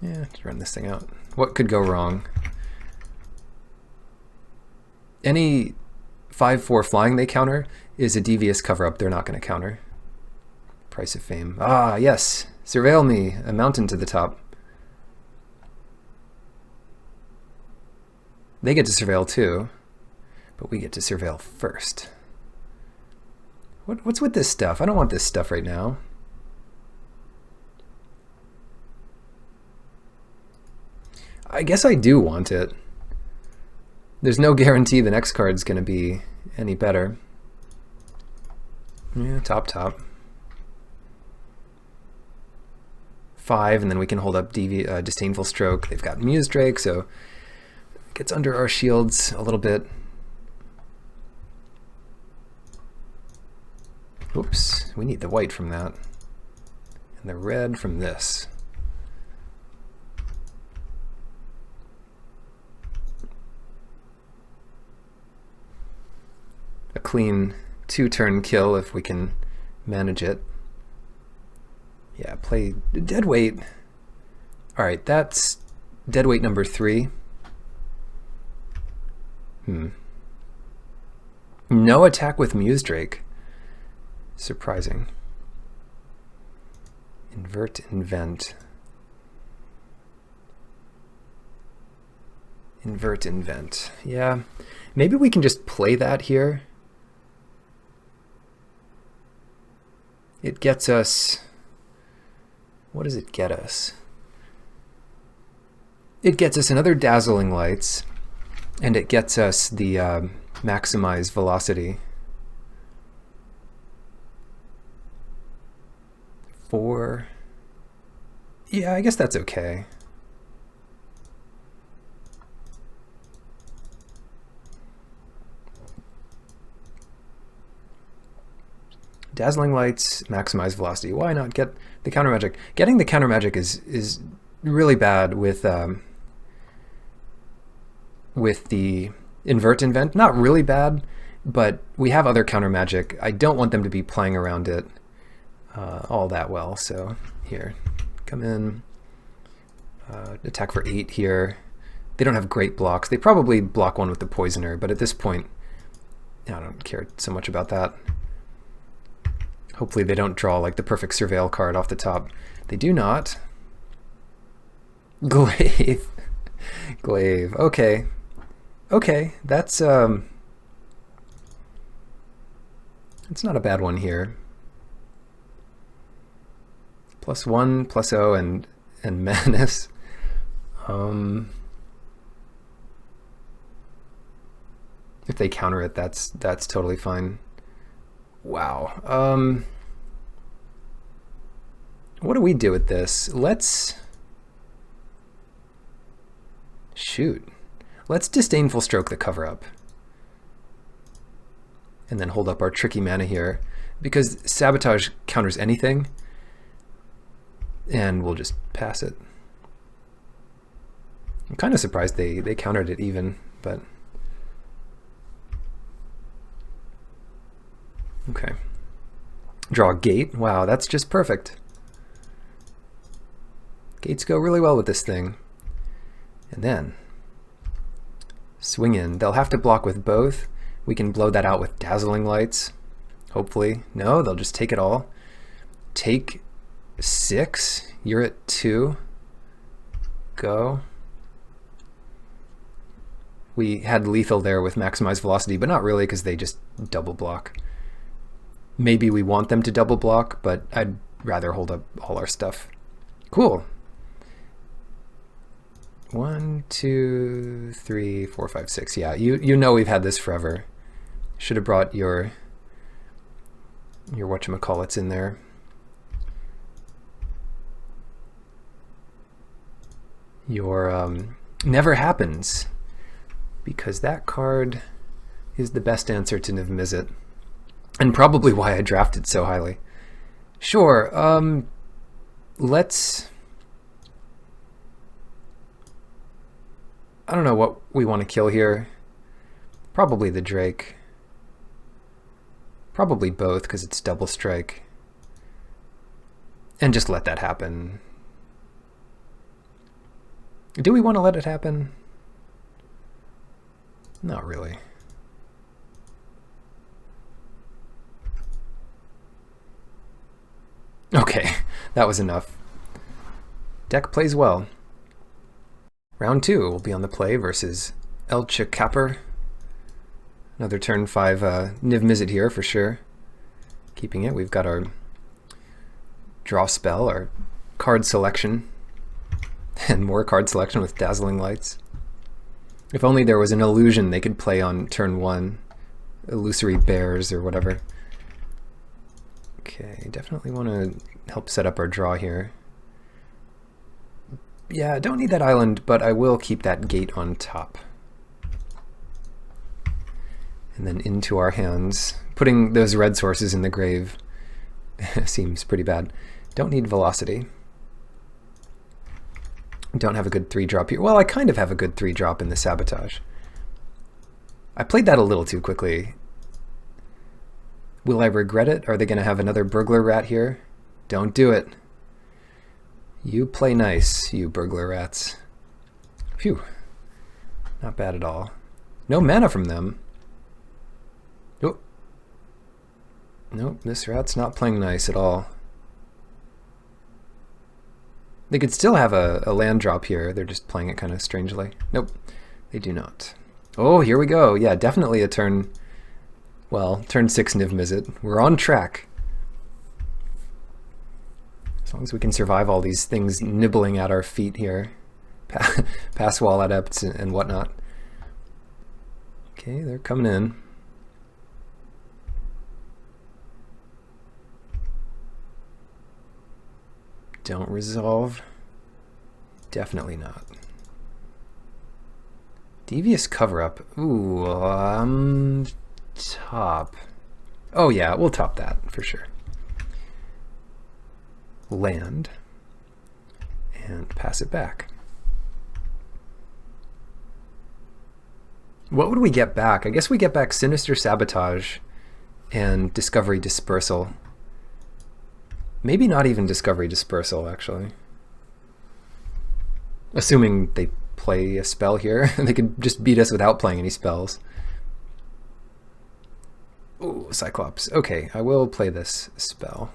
let's run this thing out. What could go wrong? Any 5/4 flying they counter is a devious cover-up they're not going to counter. Price of Fame. Ah, yes. Surveil me. A mountain to the top. They get to surveil too, but we get to surveil first. What's with this stuff? I don't want this stuff right now. I guess I do want it. There's no guarantee the next card's going to be any better. Yeah, top. 5, and then we can hold up Disdainful Stroke. They've got Muse Drake, so it gets under our shields a little bit. Oops, we need the white from that. And the red from this. A clean 2-turn kill if we can manage it. Yeah, play Deadweight. Alright, that's Deadweight number 3. No attack with Muse Drake. Surprising. Invert, invent. Invert, invent. Yeah, maybe we can just play that here. It gets us... What does it get us? It gets us another Dazzling Lights, and it gets us the Maximize Velocity. 4. Yeah, I guess that's okay. Dazzling Lights, Maximize Velocity. Why not get the Counter Magic? Getting the Counter Magic is really bad with the Invert Invent. Not really bad, but we have other Counter Magic. I don't want them to be playing around it all that well. So here, come in, attack for 8 here. They don't have great blocks. They probably block one with the Poisoner, but at this point, I don't care so much about that. Hopefully they don't draw like the perfect Surveil card off the top. They do not. Glaive. Glaive. Okay. Okay, that's it's not a bad one here. +1, +0, and Menace. If they counter it, that's totally fine. Wow. What do we do with this? Let's shoot. Let's Disdainful Stroke the cover-up. And then hold up our tricky mana here. Because Sabotage counters anything. And we'll just pass it. I'm kind of surprised they countered it even, but... Okay. Draw a gate. Wow, that's just perfect. Gates go really well with this thing. And then... swing in. They'll have to block with both. We can blow that out with Dazzling Lights. Hopefully. No, they'll just take it all. Take 6. You're at 2. Go. We had lethal there with Maximize Velocity, but not really because they just double block. Maybe we want them to double block, but I'd rather hold up all our stuff. Cool. 1, 2, 3, 4, 5, 6. Yeah, you know we've had this forever. Should have brought your whatchamacallits in there. Your Never Happens, because that card is the best answer to Niv Mizzet, and probably why I drafted so highly. Sure, let's... I don't know what we want to kill here. Probably the Drake. Probably both, because it's double strike. And just let that happen. Do we want to let it happen? Not really. Okay, that was enough. Deck plays well. Round 2 will be on the play versus Elche Capper. Another turn 5 Niv Mizzet here for sure. Keeping it. We've got our draw spell, our card selection, and more card selection with Dazzling Lights. If only there was an illusion they could play on turn 1. Illusory Bears or whatever. Okay, definitely want to help set up our draw here. Yeah, I don't need that island, but I will keep that gate on top. And then into our hands. Putting those red sources in the grave seems pretty bad. Don't need velocity. Don't have a good 3-drop here. Well, I kind of have a good 3-drop in the Sabotage. I played that a little too quickly. Will I regret it? Are they going to have another Burglar Rat here? Don't do it. You play nice, you Burglar Rats. Phew. Not bad at all. No mana from them. Oh. Nope, this rat's not playing nice at all. They could still have a land drop here. They're just playing it kind of strangely. Nope, they do not. Oh, here we go. Yeah, definitely a turn... Well, turn 6 Niv Mizzet. We're on track. As long as we can survive all these things nibbling at our feet here. Pass Wall Adepts and whatnot. Okay, they're coming in. Don't resolve. Definitely not. Devious Cover-Up. Ooh, top. Oh yeah, we'll top that for sure. Land. And pass it back. What would we get back? I guess we get back Sinister Sabotage and Discovery Dispersal. Maybe not even Discovery Dispersal, actually. Assuming they play a spell here. They could just beat us without playing any spells. Ooh, Cyclops. Okay, I will play this spell.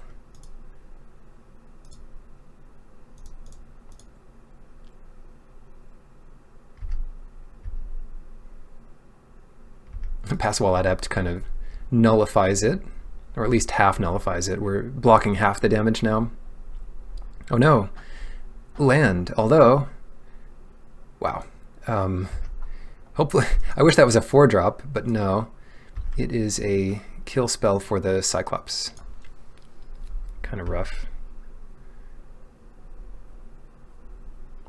Pass Wall Adept kind of nullifies it, or at least half nullifies it. We're blocking half the damage now. Oh no, land, although, wow. Hopefully, I wish that was a 4-drop, but no. It is a kill spell for the Cyclops. Kind of rough.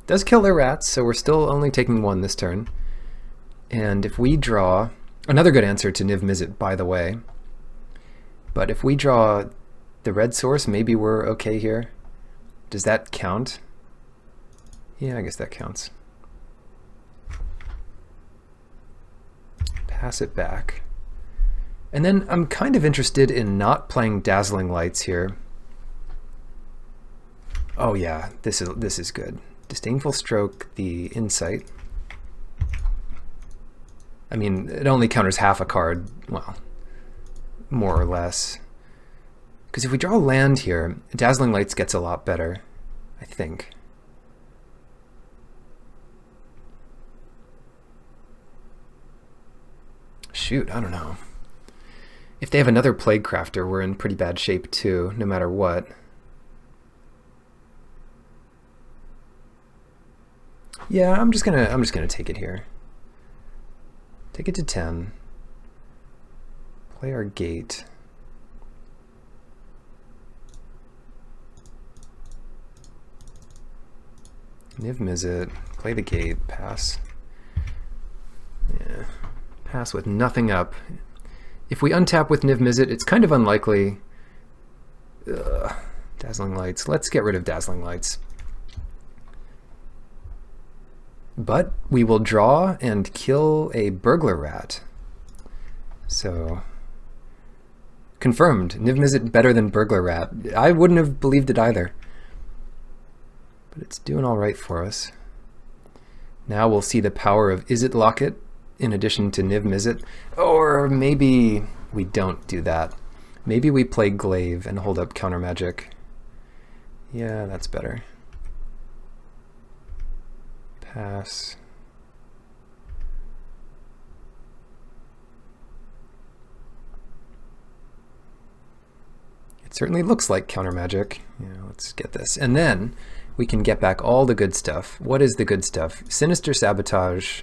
Does kill their rats, so we're still only taking 1 this turn. And if we draw... Another good answer to Niv Mizzet, by the way. But if we draw the red source, maybe we're okay here. Does that count? Yeah, I guess that counts. Pass it back. And then I'm kind of interested in not playing Dazzling Lights here. Oh yeah, this is good. Disdainful Stroke, the Insight. I mean, it only counters half a card, well, more or less. Because if we draw land here, Dazzling Lights gets a lot better, I think. Shoot, I don't know. If they have another Plague Crafter, we're in pretty bad shape too, no matter what. Yeah, I'm just gonna take it here. Take it to 10. Play our gate. Niv Mizzet. Play the gate. Pass. Yeah. Pass with nothing up. If we untap with Niv Mizzet, it's kind of unlikely. Ugh. Dazzling Lights. Let's get rid of Dazzling Lights. But we will draw and kill a Burglar Rat. So, confirmed. Niv Mizzet better than Burglar Rat. I wouldn't have believed it either. But it's doing all right for us. Now we'll see the power of Izzet Locket in addition to Niv Mizzet. Or maybe we don't do that. Maybe we play Glaive and hold up Counter Magic. Yeah, that's better. Pass. It certainly looks like Counter Magic. Yeah, let's get this. And then we can get back all the good stuff. What is the good stuff? Sinister Sabotage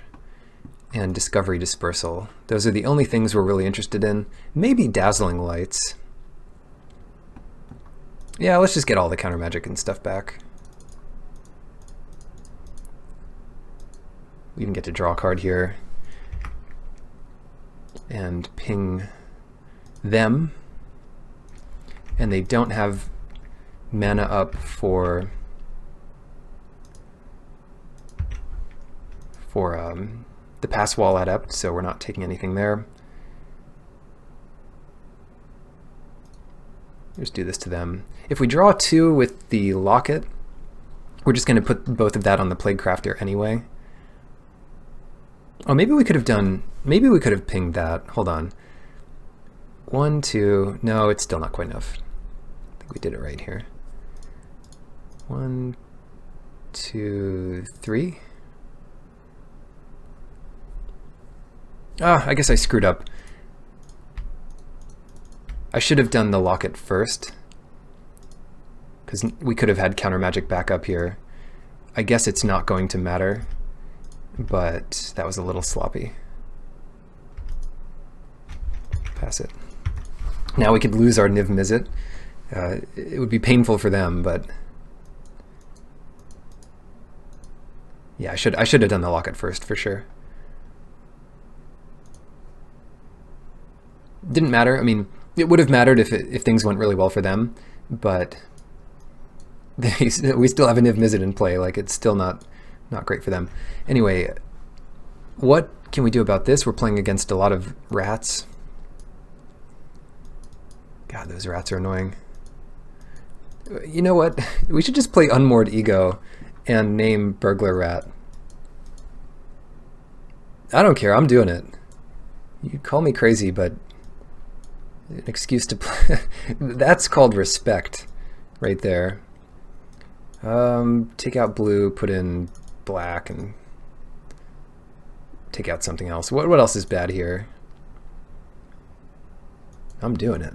and Discovery Dispersal. Those are the only things we're really interested in. Maybe Dazzling Lights. Yeah, let's just get all the Counter Magic and stuff back. We even get to draw a card here and ping them. And they don't have mana up for the Pass Wall Adept, so we're not taking anything there. Just do this to them. If we draw 2 with the Locket, we're just going to put both of that on the Plague Crafter anyway. Oh, maybe we could have pinged that. Hold on. 1, 2, no, it's still not quite enough. I think we did it right here. 1, 2, 3. Ah, I guess I screwed up. I should have done the Locket first, because we could have had Counter Magic back up here. I guess it's not going to matter, but that was a little sloppy. Pass it. Now we could lose our Niv Mizzet. It would be painful for them, but yeah, I should have done the Locket first for sure. Didn't matter. I mean, it would have mattered if things went really well for them, but we still have a Niv Mizzet in play. Like, it's still not great for them. Anyway, what can we do about this? We're playing against a lot of rats. God, those rats are annoying. You know what? We should just play Unmoored Ego and name Burglar Rat. I don't care. I'm doing it. You call me crazy, but an excuse to play. That's called respect right there. Take out blue, put in black, and take out something else. What else is bad here? I'm doing it.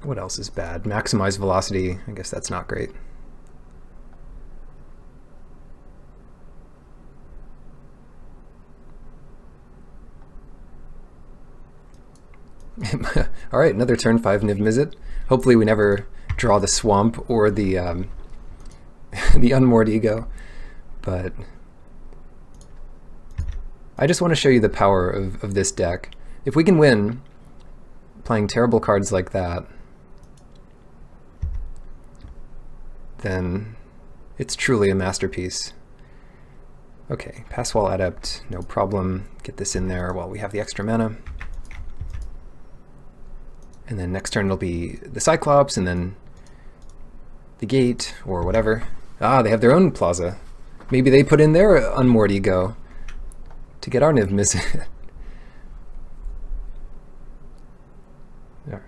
What else is bad? Maximize velocity. I guess that's not great. All right, another turn 5 Niv Mizzet. Hopefully we never draw the swamp or the the unmoored ego, but I just want to show you the power of this deck. If we can win playing terrible cards like that, then it's truly a masterpiece. Okay, Pass Wall Adept, no problem. Get this in there while we have the extra mana. And then next turn it'll be the Cyclops, and then the Gate, or whatever. Ah, they have their own Plaza. Maybe they put in their unmoored ego to get our Niv Mizzet. Alright.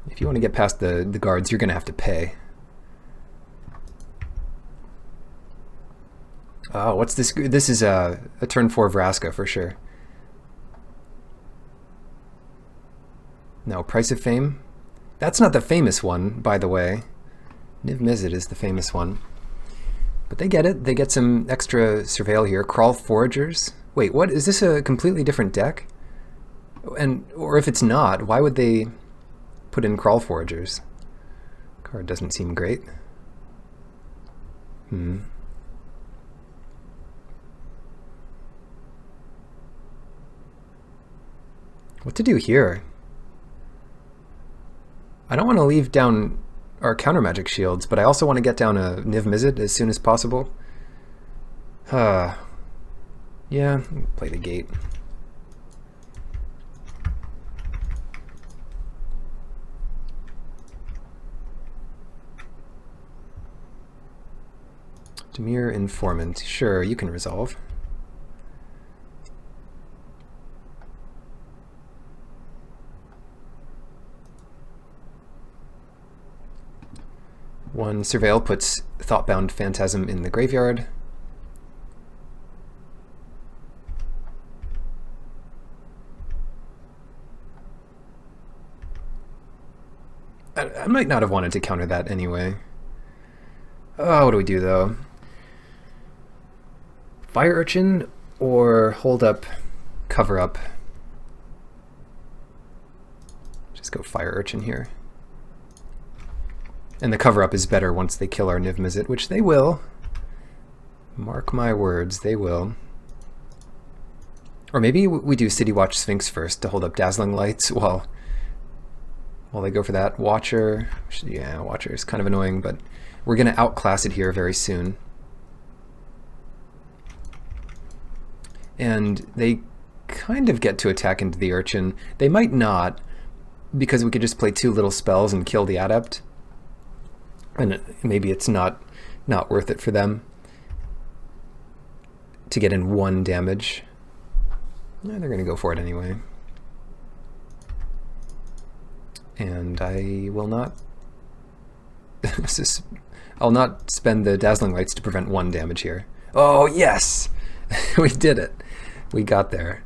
If you want to get past the guards, you're going to have to pay. Oh, what's this? This is a turn 4 Vraska for sure. No, Price of Fame? That's not the famous one, by the way. Niv Mizzet is the famous one. But they get it. They get some extra surveil here. Crawl Foragers. Wait, what? Is this a completely different deck? Or if it's not, why would they put in Crawl Foragers? Card doesn't seem great. What to do here? I don't want to leave down our counter magic shields, but I also want to get down a Niv Mizzet as soon as possible. Yeah, play the Gate. Demure Informant. Sure, you can resolve. One Surveil puts Thoughtbound Phantasm in the graveyard. I might not have wanted to counter that anyway. Oh, what do we do though? Fire Urchin or hold up, cover up? Just go Fire Urchin here. And the cover-up is better once they kill our Niv Mizzet, which they will. Mark my words, they will. Or maybe we do City Watch Sphinx first to hold up Dazzling Lights while they go for that. Watcher, yeah, Watcher is kind of annoying, but we're going to outclass it here very soon. And they kind of get to attack into the Urchin. They might not, because we could just play 2 little spells and kill the Adept. And maybe it's not worth it for them to get in 1 damage. Yeah, they're going to go for it anyway. And I will not... I'll not spend the Dazzling Lights to prevent 1 damage here. Oh, yes! We did it. We got there.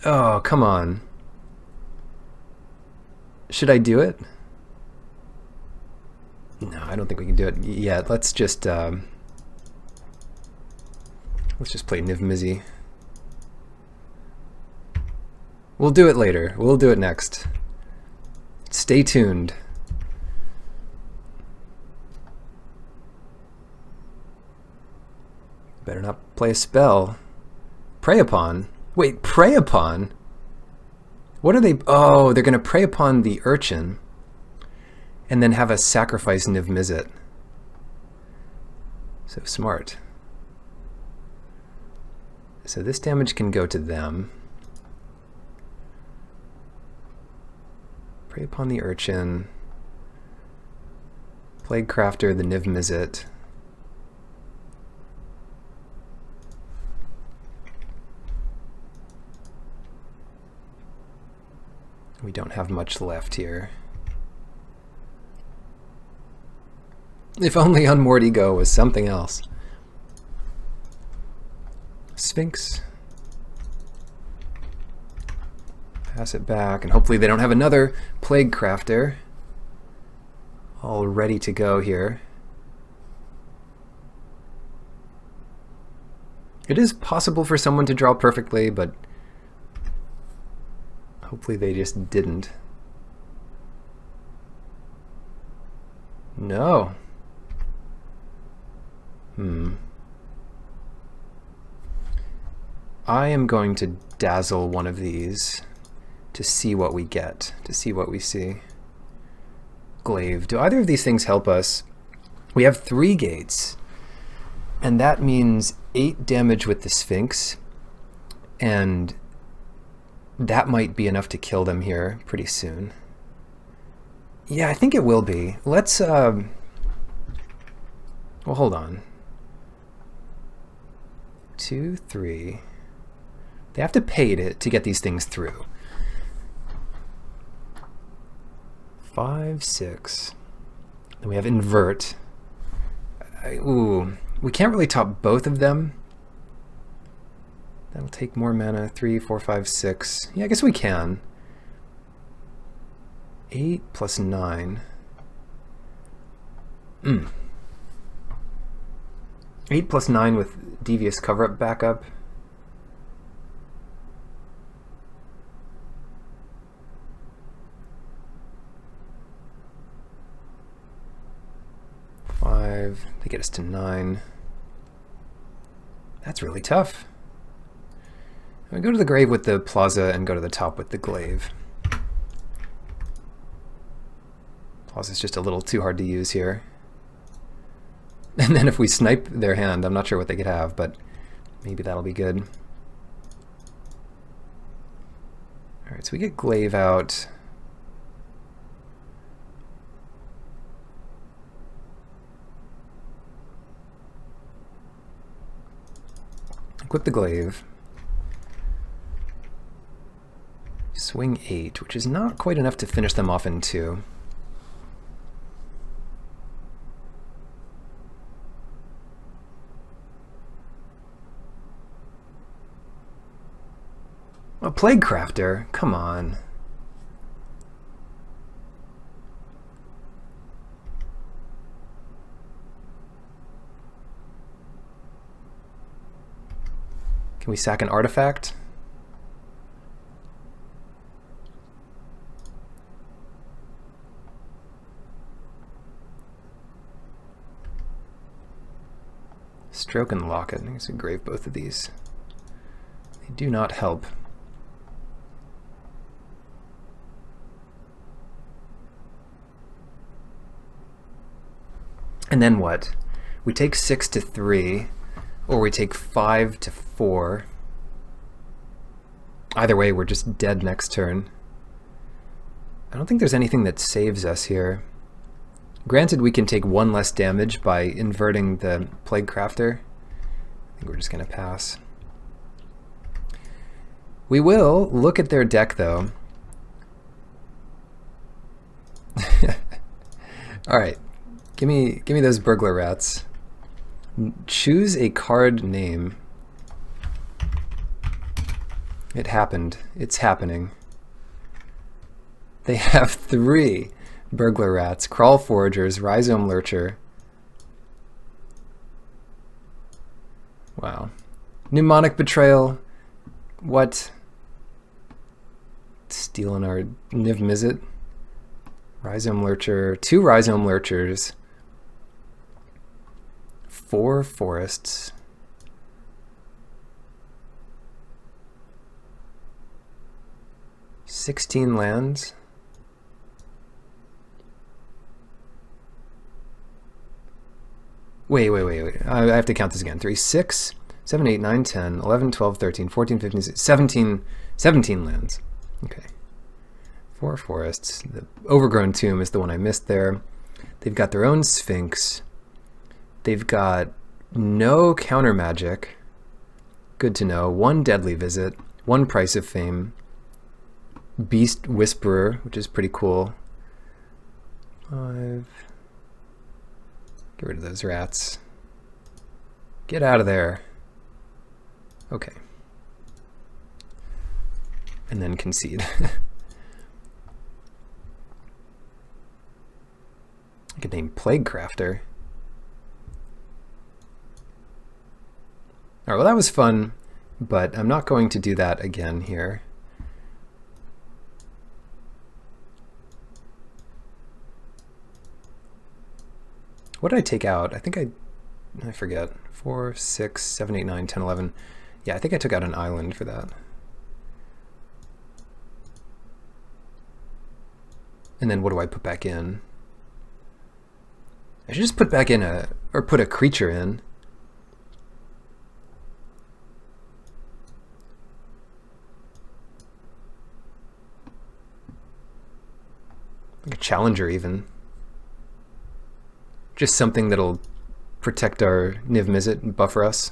Oh, come on. Should I do it? No, I don't think we can do it yet. Let's just play Niv Mizzet. We'll do it later. We'll do it next. Stay tuned. Better not play a spell. Prey Upon? Wait, Prey Upon? What are they? Oh, they're going to prey upon the Urchin and then have us sacrifice Niv Mizzet. So smart. So this damage can go to them. Prey upon the urchin. Plague crafter, the Niv Mizzet. We don't have much left here. If only Unmoored Ego was something else. Sphinx. Pass it back, and hopefully they don't have another Plague Crafter all ready to go here. It is possible for someone to draw perfectly, but hopefully they just didn't. No. I am going to dazzle one of these to see what we get, to see what we see. Glaive. Do either of these things help us? We have 3 gates, and that means 8 damage with the Sphinx, and that might be enough to kill them here pretty soon. Yeah, I think it will be. Let's, well, hold on. 2, 3. They have to pay to get these things through. 5, 6. Then we have invert. Ooh, we can't really top both of them. That'll take more mana. 3, 4, 5, 6. Yeah, I guess we can. 8 plus 9. 8 plus 9 with devious cover-up backup. They get us to 9. That's really tough. We go to the grave with the Plaza and go to the top with the glaive. Plaza's just a little too hard to use here. And then if we snipe their hand, I'm not sure what they could have, but maybe that'll be good. Alright, so we get glaive out. Equip the glaive. Swing 8, which is not quite enough to finish them off in 2. A Plague Crafter? Come on. Can we sack an artifact? Stroke and Locket. I guess we grave both of these. They do not help. And then what? We take 6 to 3, or we take 5 to 4. Either way, we're just dead next turn. I don't think there's anything that saves us here. Granted, we can take 1 less damage by inverting the Plague Crafter. I think we're just going to pass. We will look at their deck, though. All right. Give me those burglar rats. Choose a card name. It happened. It's happening. They have 3 burglar rats, crawl foragers, rhizome lurcher. Wow. Mnemonic betrayal. What? Stealing our Niv Mizzet. Rhizome lurcher. 2 rhizome lurchers. 4 forests. $16 lands. Wait. I have to count this again. 3, 6, 7, 8, 9, 10, 11, 12, 13, 14, 15, 16, 17 lands. Okay. 4 forests. The overgrown tomb is the one I missed there. They've got their own sphinx. They've got no counter magic. Good to know. 1 deadly visit. 1 price of fame. Beast Whisperer, which is pretty cool. 5. Get rid of those rats. Get out of there. Okay. And then concede. I could name Plague Crafter. Alright, well that was fun, but I'm not going to do that again here. What did I take out? I think I forget. 4, 6, 7, 8, 9, 10, 11. Yeah, I think I took out an island for that. And then what do I put back in? I should just put back in or put a creature in. Like a challenger even. Just something that'll protect our Niv Mizzet and buffer us.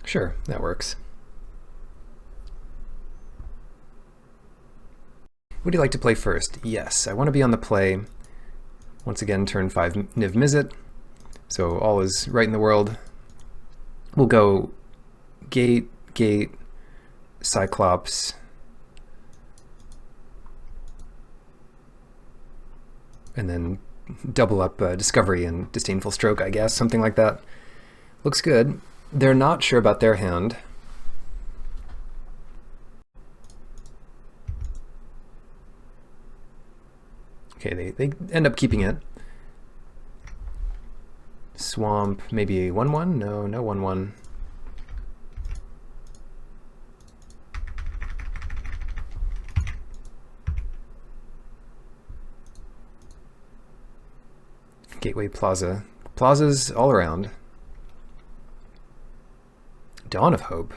Sure, that works. Would you like to play first? Yes, I want to be on the play. Once again, turn 5 Niv Mizzet. So all is right in the world. We'll go Gate, Cyclops, and then double up Discovery and Disdainful Stroke, I guess, something like that. Looks good. They're not sure about their hand. Okay, they end up keeping it. Swamp, maybe 1/1? No, no 1/1. Gateway Plaza. Plazas all around. Dawn of Hope.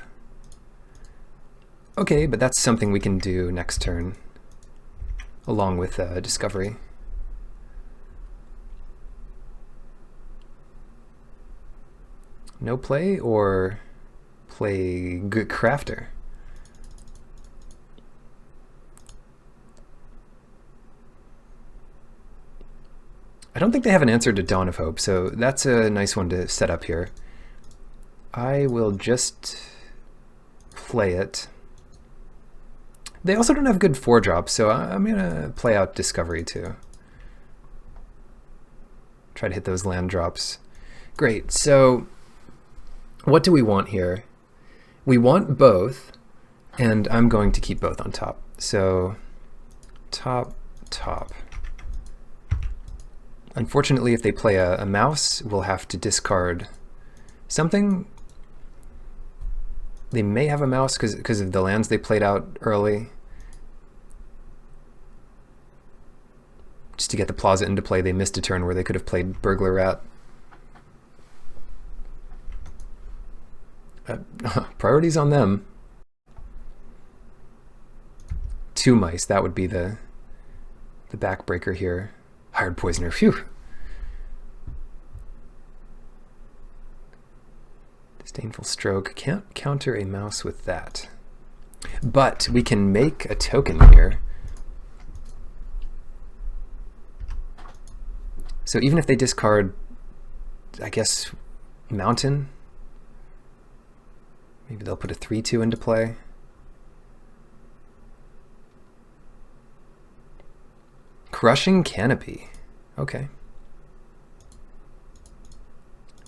Okay, but that's something we can do next turn, along with Discovery. No play or play good crafter? I don't think they have an answer to Dawn of Hope, so that's a nice one to set up here. I will just play it. They also don't have good 4-drops, so I'm going to play out Discovery too. Try to hit those land drops. Great, so what do we want here? We want both, and I'm going to keep both on top. So top. Unfortunately, if they play a mouse, we'll have to discard something. They may have a mouse because of the lands they played out early. Just to get the Plaza into play, they missed a turn where they could have played Burglar Rat. Priorities on them. 2 mice, that would be the backbreaker here. Hired Poisoner, phew. Disdainful Stroke, can't counter a mouse with that. But we can make a token here. So even if they discard, I guess, Mountain, maybe they'll put a 3/2 into play. Crushing Canopy. Okay.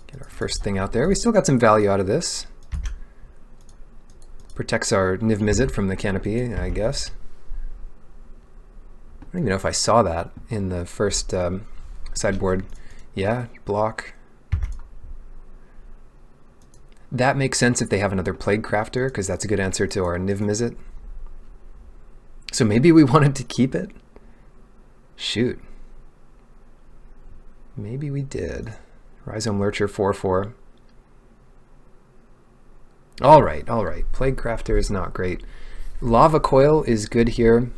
Get our first thing out there. We still got some value out of this. Protects our Niv Mizzet from the Canopy, I guess. I don't even know if I saw that in the first sideboard. Yeah, block. That makes sense if they have another Plague Crafter, because that's a good answer to our Niv Mizzet. So maybe we wanted to keep it? Shoot. Maybe we did. Rhizome Lurcher 4/4. All right. Plague Crafter is not great. Lava Coil is good here.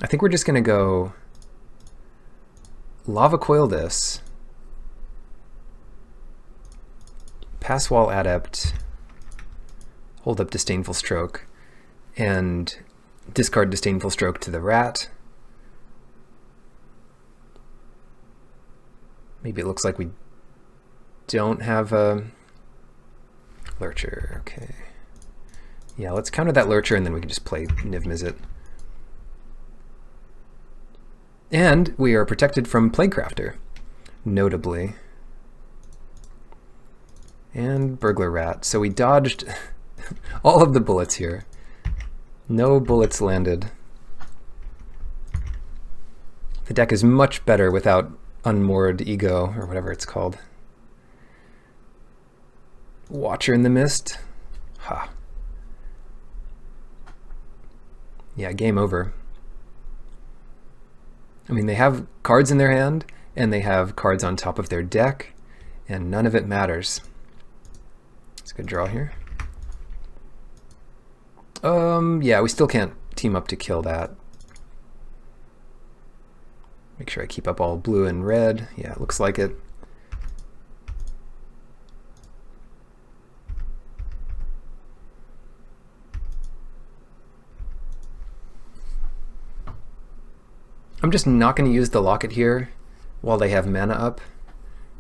I think we're just going to go Lava Coil this. Pass Wall Adept. Hold up Disdainful Stroke. And discard Disdainful Stroke to the rat. Maybe it looks like we don't have a Lurcher. Okay. Yeah, let's counter that Lurcher and then we can just play Niv Mizzet. And we are protected from Plague Crafter, notably. And Burglar Rat. So we dodged all of the bullets here. No bullets landed. The deck is much better without Unmoored Ego, or whatever it's called. Watcher in the Mist. Ha. Yeah, game over. I mean, they have cards in their hand, and they have cards on top of their deck, and none of it matters. It's a good draw here. Yeah, we still can't team up to kill that. Make sure I keep up all blue and red. Yeah, it looks like it. I'm just not going to use the Locket here while they have mana up,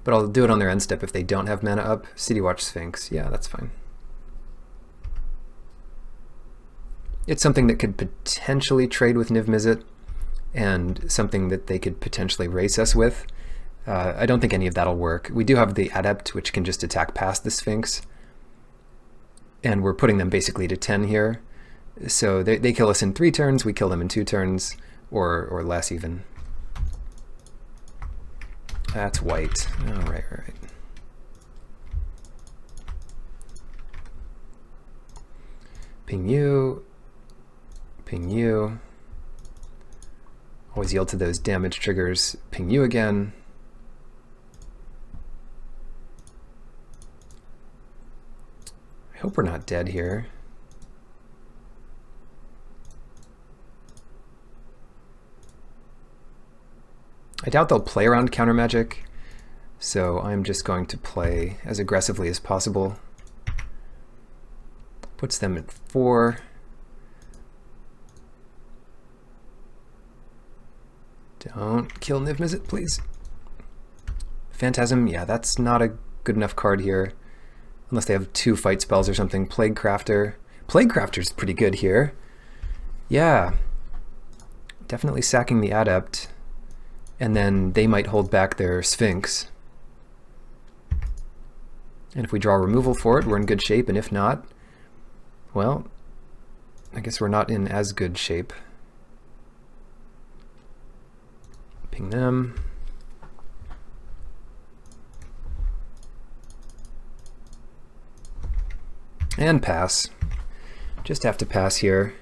but I'll do it on their end step if they don't have mana up. City Watch Sphinx, yeah, that's fine. It's something that could potentially trade with Niv Mizzet, and something that they could potentially race us with. I don't think any of that'll work. We do have the Adept, which can just attack past the Sphinx, and we're putting them basically to 10 here. So they kill us in 3 turns, we kill them in 2 turns, or less even. That's white. Oh, right. Ping you. Ping you. Always yield to those damage triggers. Ping you again. I hope we're not dead here. I doubt they'll play around counter magic, so I'm just going to play as aggressively as possible. Puts them at 4. Don't kill Niv Mizzet, please. Phantasm, yeah, that's not a good enough card here. Unless they have 2 fight spells or something. Plague Crafter. Plague Crafter's pretty good here. Yeah. Definitely sacking the Adept. And then they might hold back their Sphinx. And if we draw removal for it, we're in good shape. And if not, well, I guess we're not in as good shape. Ping them. And pass. Just have to pass here.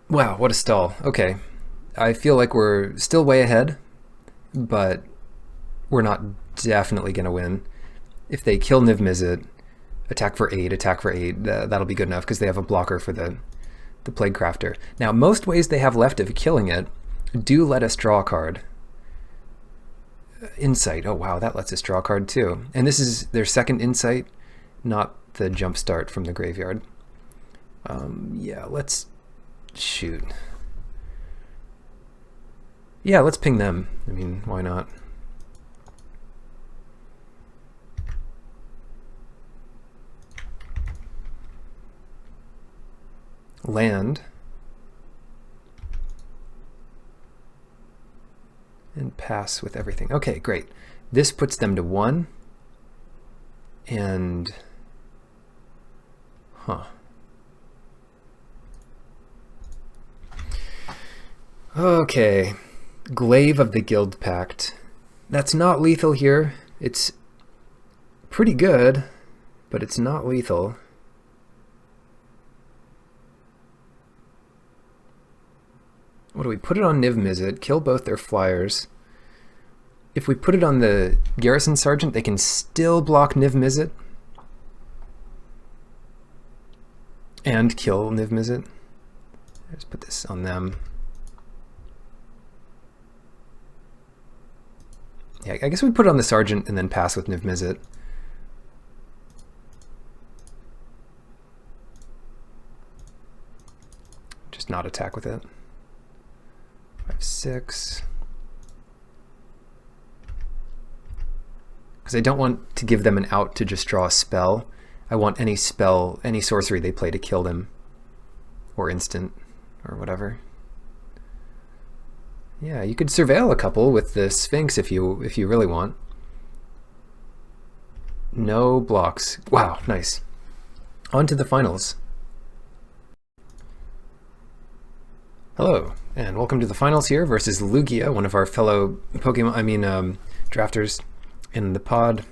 Wow, what a stall. Okay. I feel like we're still way ahead, but we're not definitely going to win. If they kill Niv Mizzet, attack for 8, that'll be good enough because they have a blocker for the Plague Crafter. Now, most ways they have left of killing it do let us draw a card. Insight. Oh, wow, that lets us draw a card too. And this is their second Insight, not the jump start from the graveyard. Yeah, let's shoot. Yeah, let's ping them. I mean, why not? Land. And pass with everything. Okay, great. This puts them to 1. And... huh. Okay. Glaive of the Guild Pact. That's not lethal here. It's pretty good, but it's not lethal. What do we put it on Niv Mizzet, kill both their flyers. If we put it on the Garrison Sergeant, they can still block Niv Mizzet and kill Niv Mizzet. Let's put this on them. Yeah, I guess we put it on the Sergeant and then pass with Niv Mizzet. Just not attack with it. 5/6. Because I don't want to give them an out to just draw a spell. I want any spell, any sorcery they play to kill them. Or instant, or whatever. Yeah, you could surveil a couple with the Sphinx if you really want. No blocks. Wow, nice. On to the finals. Hello, and welcome to the finals here versus Lugia, one of our fellow Pokemon, drafters in the pod.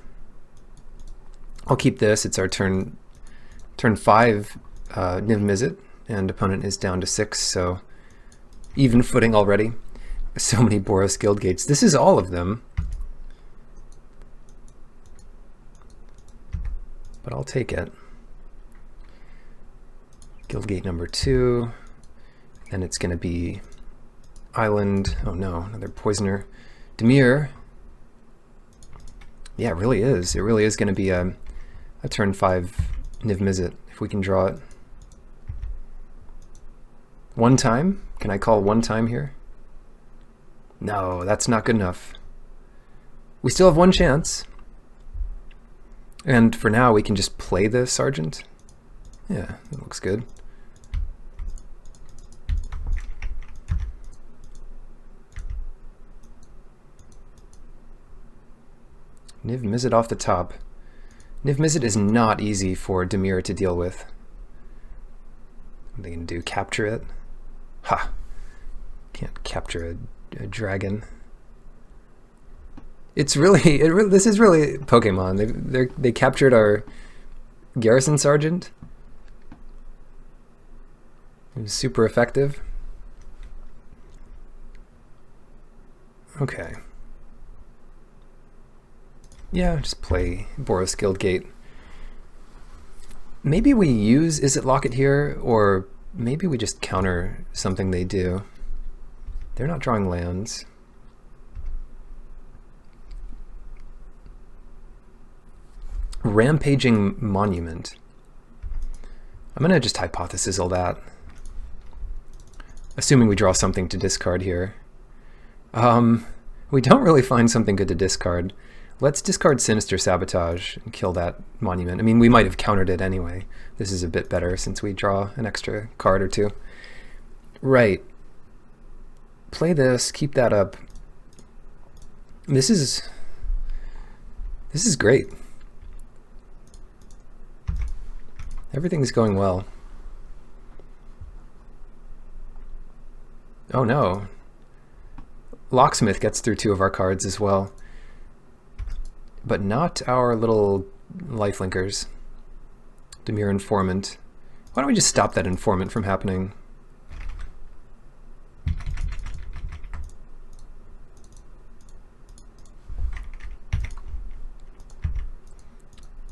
I'll keep this. It's our turn 5 Niv Mizzet, and opponent is down to 6, so even footing already. So many Boros Guild Gates. This is all of them. But I'll take it. Guild Gate number 2. Then it's going to be Island. Oh no, another Poisoner. Dimir. Yeah, it really is. It really is going to be a turn 5 Niv Mizzet, if we can draw it. One time? Can I call one time here? No, that's not good enough. We still have one chance. And for now, we can just play the Sergeant. Yeah, that looks good. Niv Mizzet off the top. Niv Mizzet is not easy for Dimir to deal with. What are they going to do? Capture it? Ha! Can't capture a dragon. It's really, this is really Pokemon. They captured our Garrison Sergeant. It was super effective. Okay. Yeah, just play Boros Guild Gate. Maybe we use Is It Locket here, or maybe we just counter something they do. They're not drawing lands. Rampaging Monument. I'm going to just hypothesis all that. Assuming we draw something to discard here. We don't really find something good to discard. Let's discard Sinister Sabotage and kill that monument. I mean, we might have countered it anyway. This is a bit better since we draw an extra card or two. Right. Play this, keep that up. This is great. Everything's going well. Oh no. Locksmith gets through 2 of our cards as well. But not our little lifelinkers. Dimir Informant. Why don't we just stop that Informant from happening?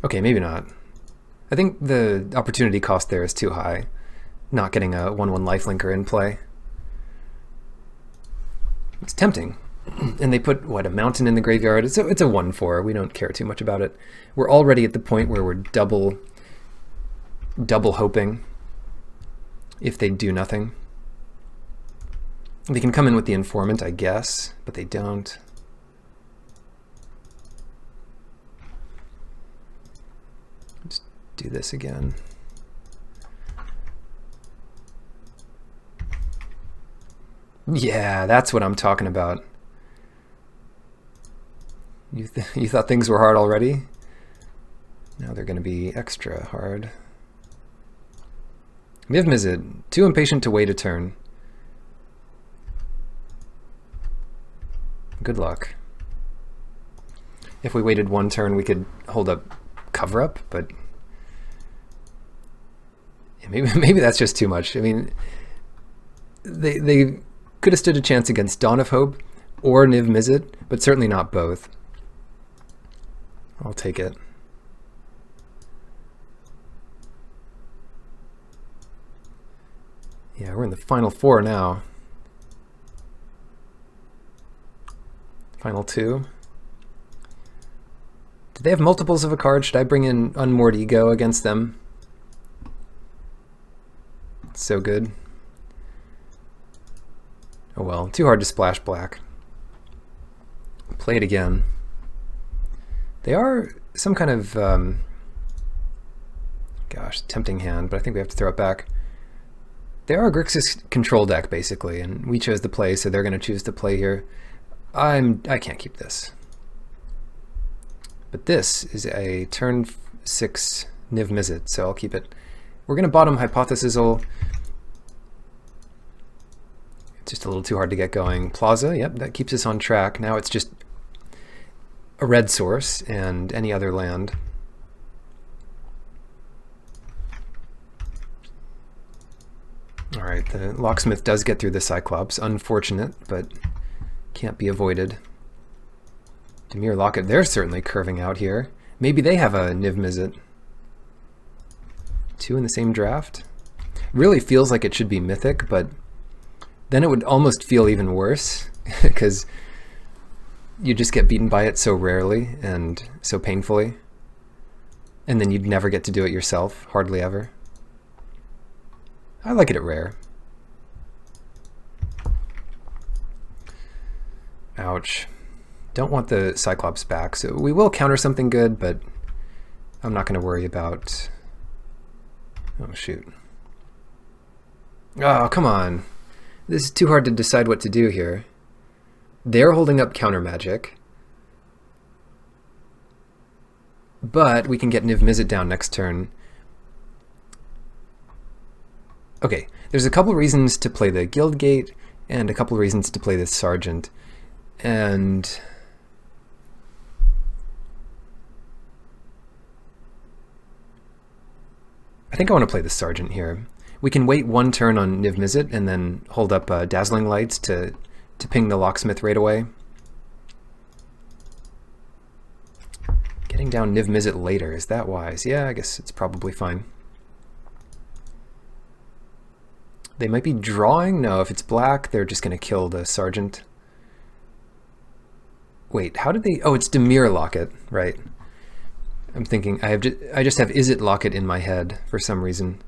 Okay, maybe not. I think the opportunity cost there is too high. Not getting a 1/1 lifelinker in play. It's tempting. And they put, what, a mountain in the graveyard? It's a 1/4. We don't care too much about it. We're already at the point where we're double hoping if they do nothing. They can come in with the Informant, I guess, but they don't. Let's do this again. Yeah, that's what I'm talking about. You thought things were hard already? Now they're going to be extra hard. Niv Mizzet, too impatient to wait a turn. Good luck. If we waited 1 turn, we could hold up Cover Up, but maybe that's just too much. I mean, they Could have stood a chance against Dawn of Hope or Niv Mizzet, but certainly not both. I'll take it. Yeah, we're in the final 4 now. Final 2. Do they have multiples of a card? Should I bring in Unmoored Ego against them? It's so good. Oh well, too hard to splash black. Play it again. They are some kind of, gosh, tempting hand, but I think we have to throw it back. They are a Grixis control deck, basically, and we chose the play, so they're going to choose to play here. I can't keep this. But this is a turn 6 Niv Mizzet, so I'll keep it. We're going to bottom Hypothesisal. It's just a little too hard to get going. Plaza, yep, that keeps us on track. Now it's just a red source and any other land. Alright, the Locksmith does get through the Cyclops. Unfortunate, but can't be avoided. Dimir Locket, they're certainly curving out here. Maybe they have a Niv Mizzet. 2 in the same draft? Really feels like it should be Mythic, but then it would almost feel even worse, because you just get beaten by it so rarely and so painfully. And then you'd never get to do it yourself, hardly ever. I like it at rare. Ouch. Don't want the Cyclops back, so we will counter something good, but I'm not going to worry about... Oh, shoot. Oh, come on. This is too hard to decide what to do here. They're holding up counter magic, but we can get Niv Mizzet down next turn. Okay, there's a couple reasons to play the Guildgate and a couple reasons to play the Sergeant, and I think I want to play the Sergeant here. We can wait 1 turn on Niv Mizzet and then hold up Dazzling Lights to ping the Locksmith right away. Getting down Niv Mizzet later, is that wise? Yeah, I guess it's probably fine. They might be drawing? No, if it's black, they're just going to kill the Sergeant. Wait, how did they... Oh, it's Dimir Locket, right. I'm thinking, I just have Izzet Locket in my head for some reason.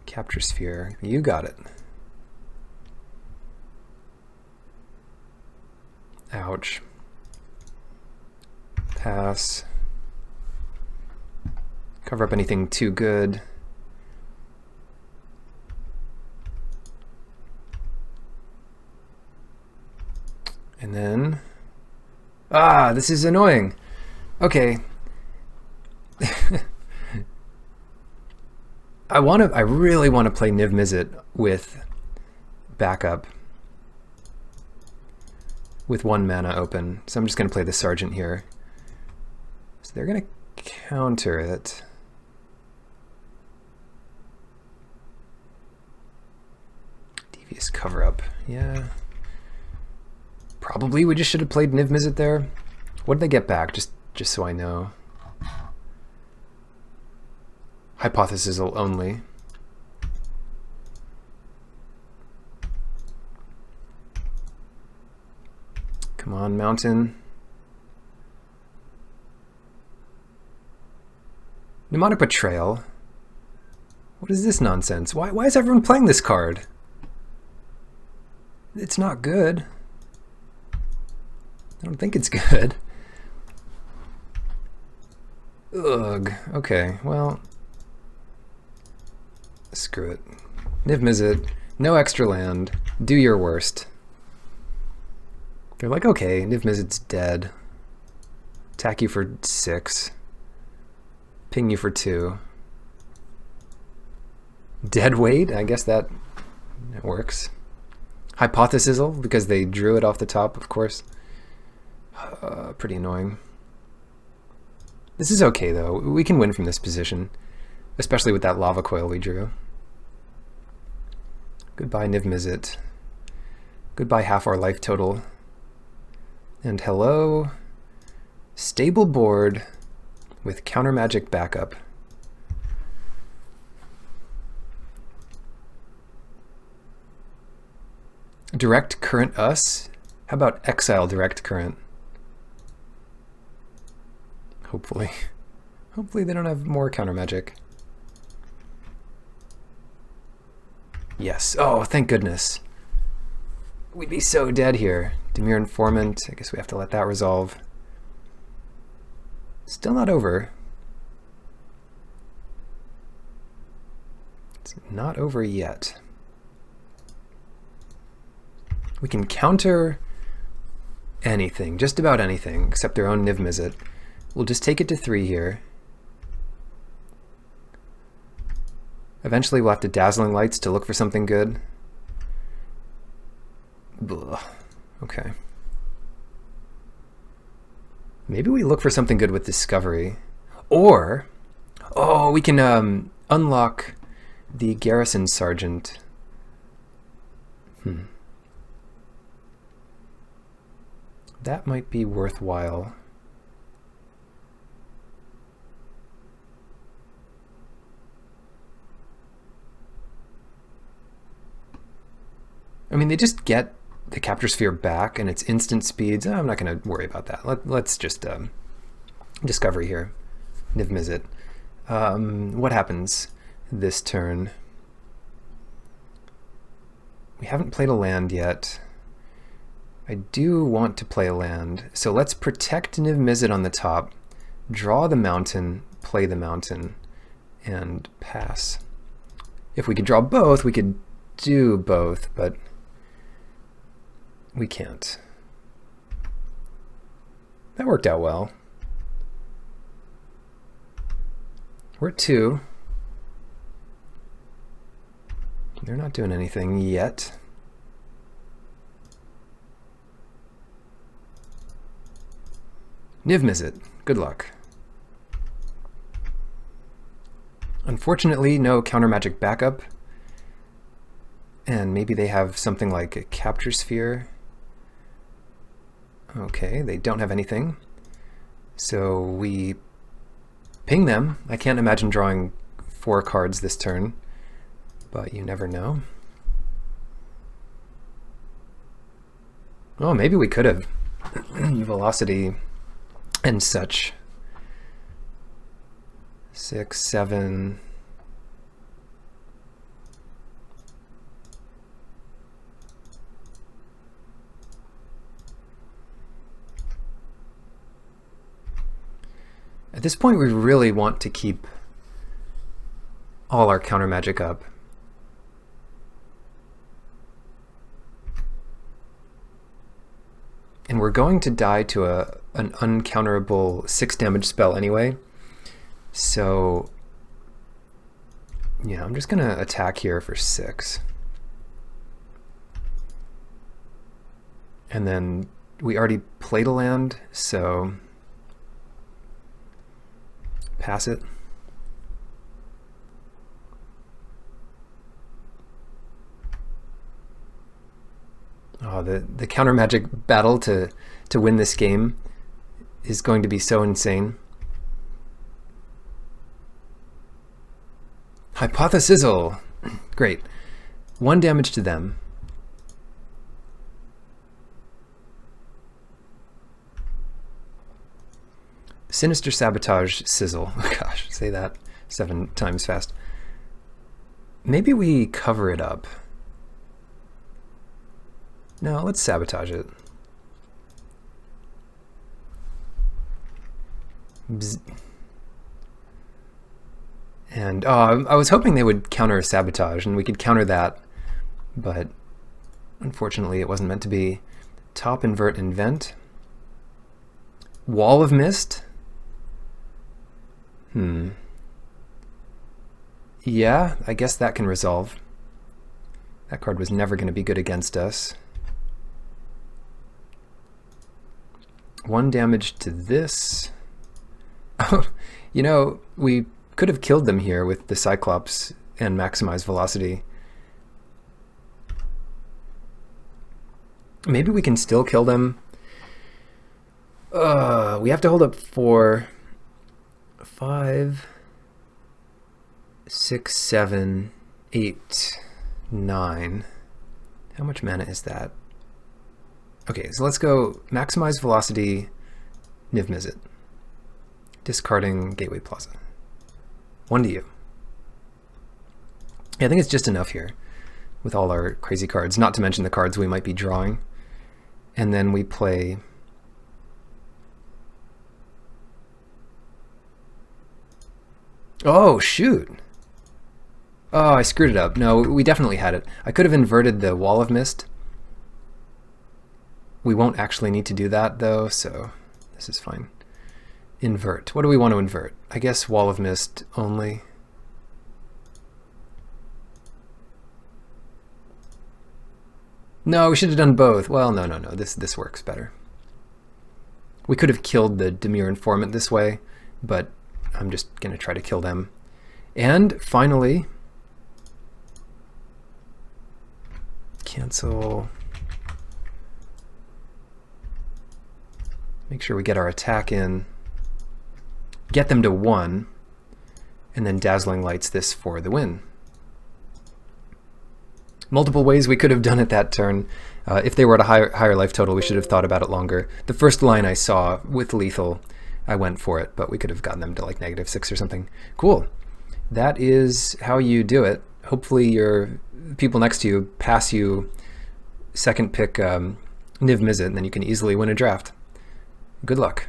Capture Sphere, you got it. Ouch. Pass. Cover up anything too good. And then... Ah, this is annoying. Okay. I really want to play Niv Mizzet with backup. With 1 mana open. So I'm just going to play the Sergeant here. So they're going to counter it. Devious cover up. Yeah. Probably we just should have played Niv Mizzet there. What did they get back? Just so I know. Hypothesisal only. Come on, Mountain. Mnemonic Betrayal. What is this nonsense? Why is everyone playing this card? It's not good. I don't think it's good. Ugh. Okay, well... Screw it. Niv Mizzet, no extra land, do your worst. They're like, okay, Niv Mizzet's dead. Attack you for 6. Ping you for 2. Dead weight? I guess that works. Hypothesisal, because they drew it off the top, of course. Pretty annoying. This is okay, though. We can win from this position, especially with that lava coil we drew. Goodbye, Niv Mizzet. Goodbye half our life total. And hello, stable board with counter magic backup. Direct current us? How about exile direct current? Hopefully. Hopefully they don't have more counter magic. Yes. Oh, thank goodness. We'd be so dead here. Demure Informant. I guess we have to let that resolve. Still not over. It's not over yet. We can counter anything, just about anything, except their own Niv Mizzet. We'll just take it to 3 here. Eventually we'll have to Dazzling Lights to look for something good. Blah. Okay. Maybe we look for something good with Discovery. Or, oh, we can unlock the Garrison Sergeant. That might be worthwhile. I mean, they just get the Capture Sphere back and it's instant speeds. I'm not going to worry about that. Let's just Discovery here. Niv Mizzet. What happens this turn? We haven't played a land yet. I do want to play a land. So let's protect Niv Mizzet on the top, draw the mountain, play the mountain, and pass. If we could draw both, we could do both, but we can't. That worked out well. We're at 2. They're not doing anything yet. Niv Mizzet, good luck. Unfortunately, no counter magic backup. And maybe they have something like a Capture Sphere. Okay, they don't have anything. So we ping them. I can't imagine drawing 4 cards this turn, but you never know. Oh, maybe we could have. Velocity and such. 6, 7. At this point, we really want to keep all our counter magic up. And we're going to die to an uncounterable 6 damage spell anyway. So, yeah, I'm just going to attack here for 6. And then we already played a land, so pass it. Oh, the counter magic battle to win this game is going to be so insane. Hypothesizzle. Great. 1 damage to them. Sinister Sabotage Sizzle. Oh gosh, say that 7 times fast. Maybe we cover it up. No, let's sabotage it. Bzz. And I was hoping they would counter Sabotage and we could counter that, but unfortunately it wasn't meant to be. Top, invert, invent. Wall of Mist. Yeah, I guess that can resolve. That card was never going to be good against us. 1 damage to this. Oh, you know, we could have killed them here with the Cyclops and maximize velocity. Maybe we can still kill them. We have to hold up for 5, 6, 7, 8, 9. How much mana is that? Okay, so let's go maximize velocity, Niv Mizzet. Discarding Gateway Plaza. 1 to you. Yeah, I think it's just enough here with all our crazy cards, not to mention the cards we might be drawing. And then we play... Oh, shoot! Oh, I screwed it up. No, we definitely had it. I could have inverted the Wall of Mist. We won't actually need to do that, though, so this is fine. Invert. What do we want to invert? I guess Wall of Mist only. No, we should have done both. Well, no. This works better. We could have killed the Dimir Informant this way, but I'm just going to try to kill them. And finally, cancel. Make sure we get our attack in. Get them to 1, and then Dazzling Lights this for the win. Multiple ways we could have done it that turn. If they were at a higher life total, we should have thought about it longer. The first line I saw with lethal, I went for it, but we could have gotten them to like -6 or something. Cool. That is how you do it. Hopefully your people next to you pass you second pick Niv Mizzet, and then you can easily win a draft. Good luck.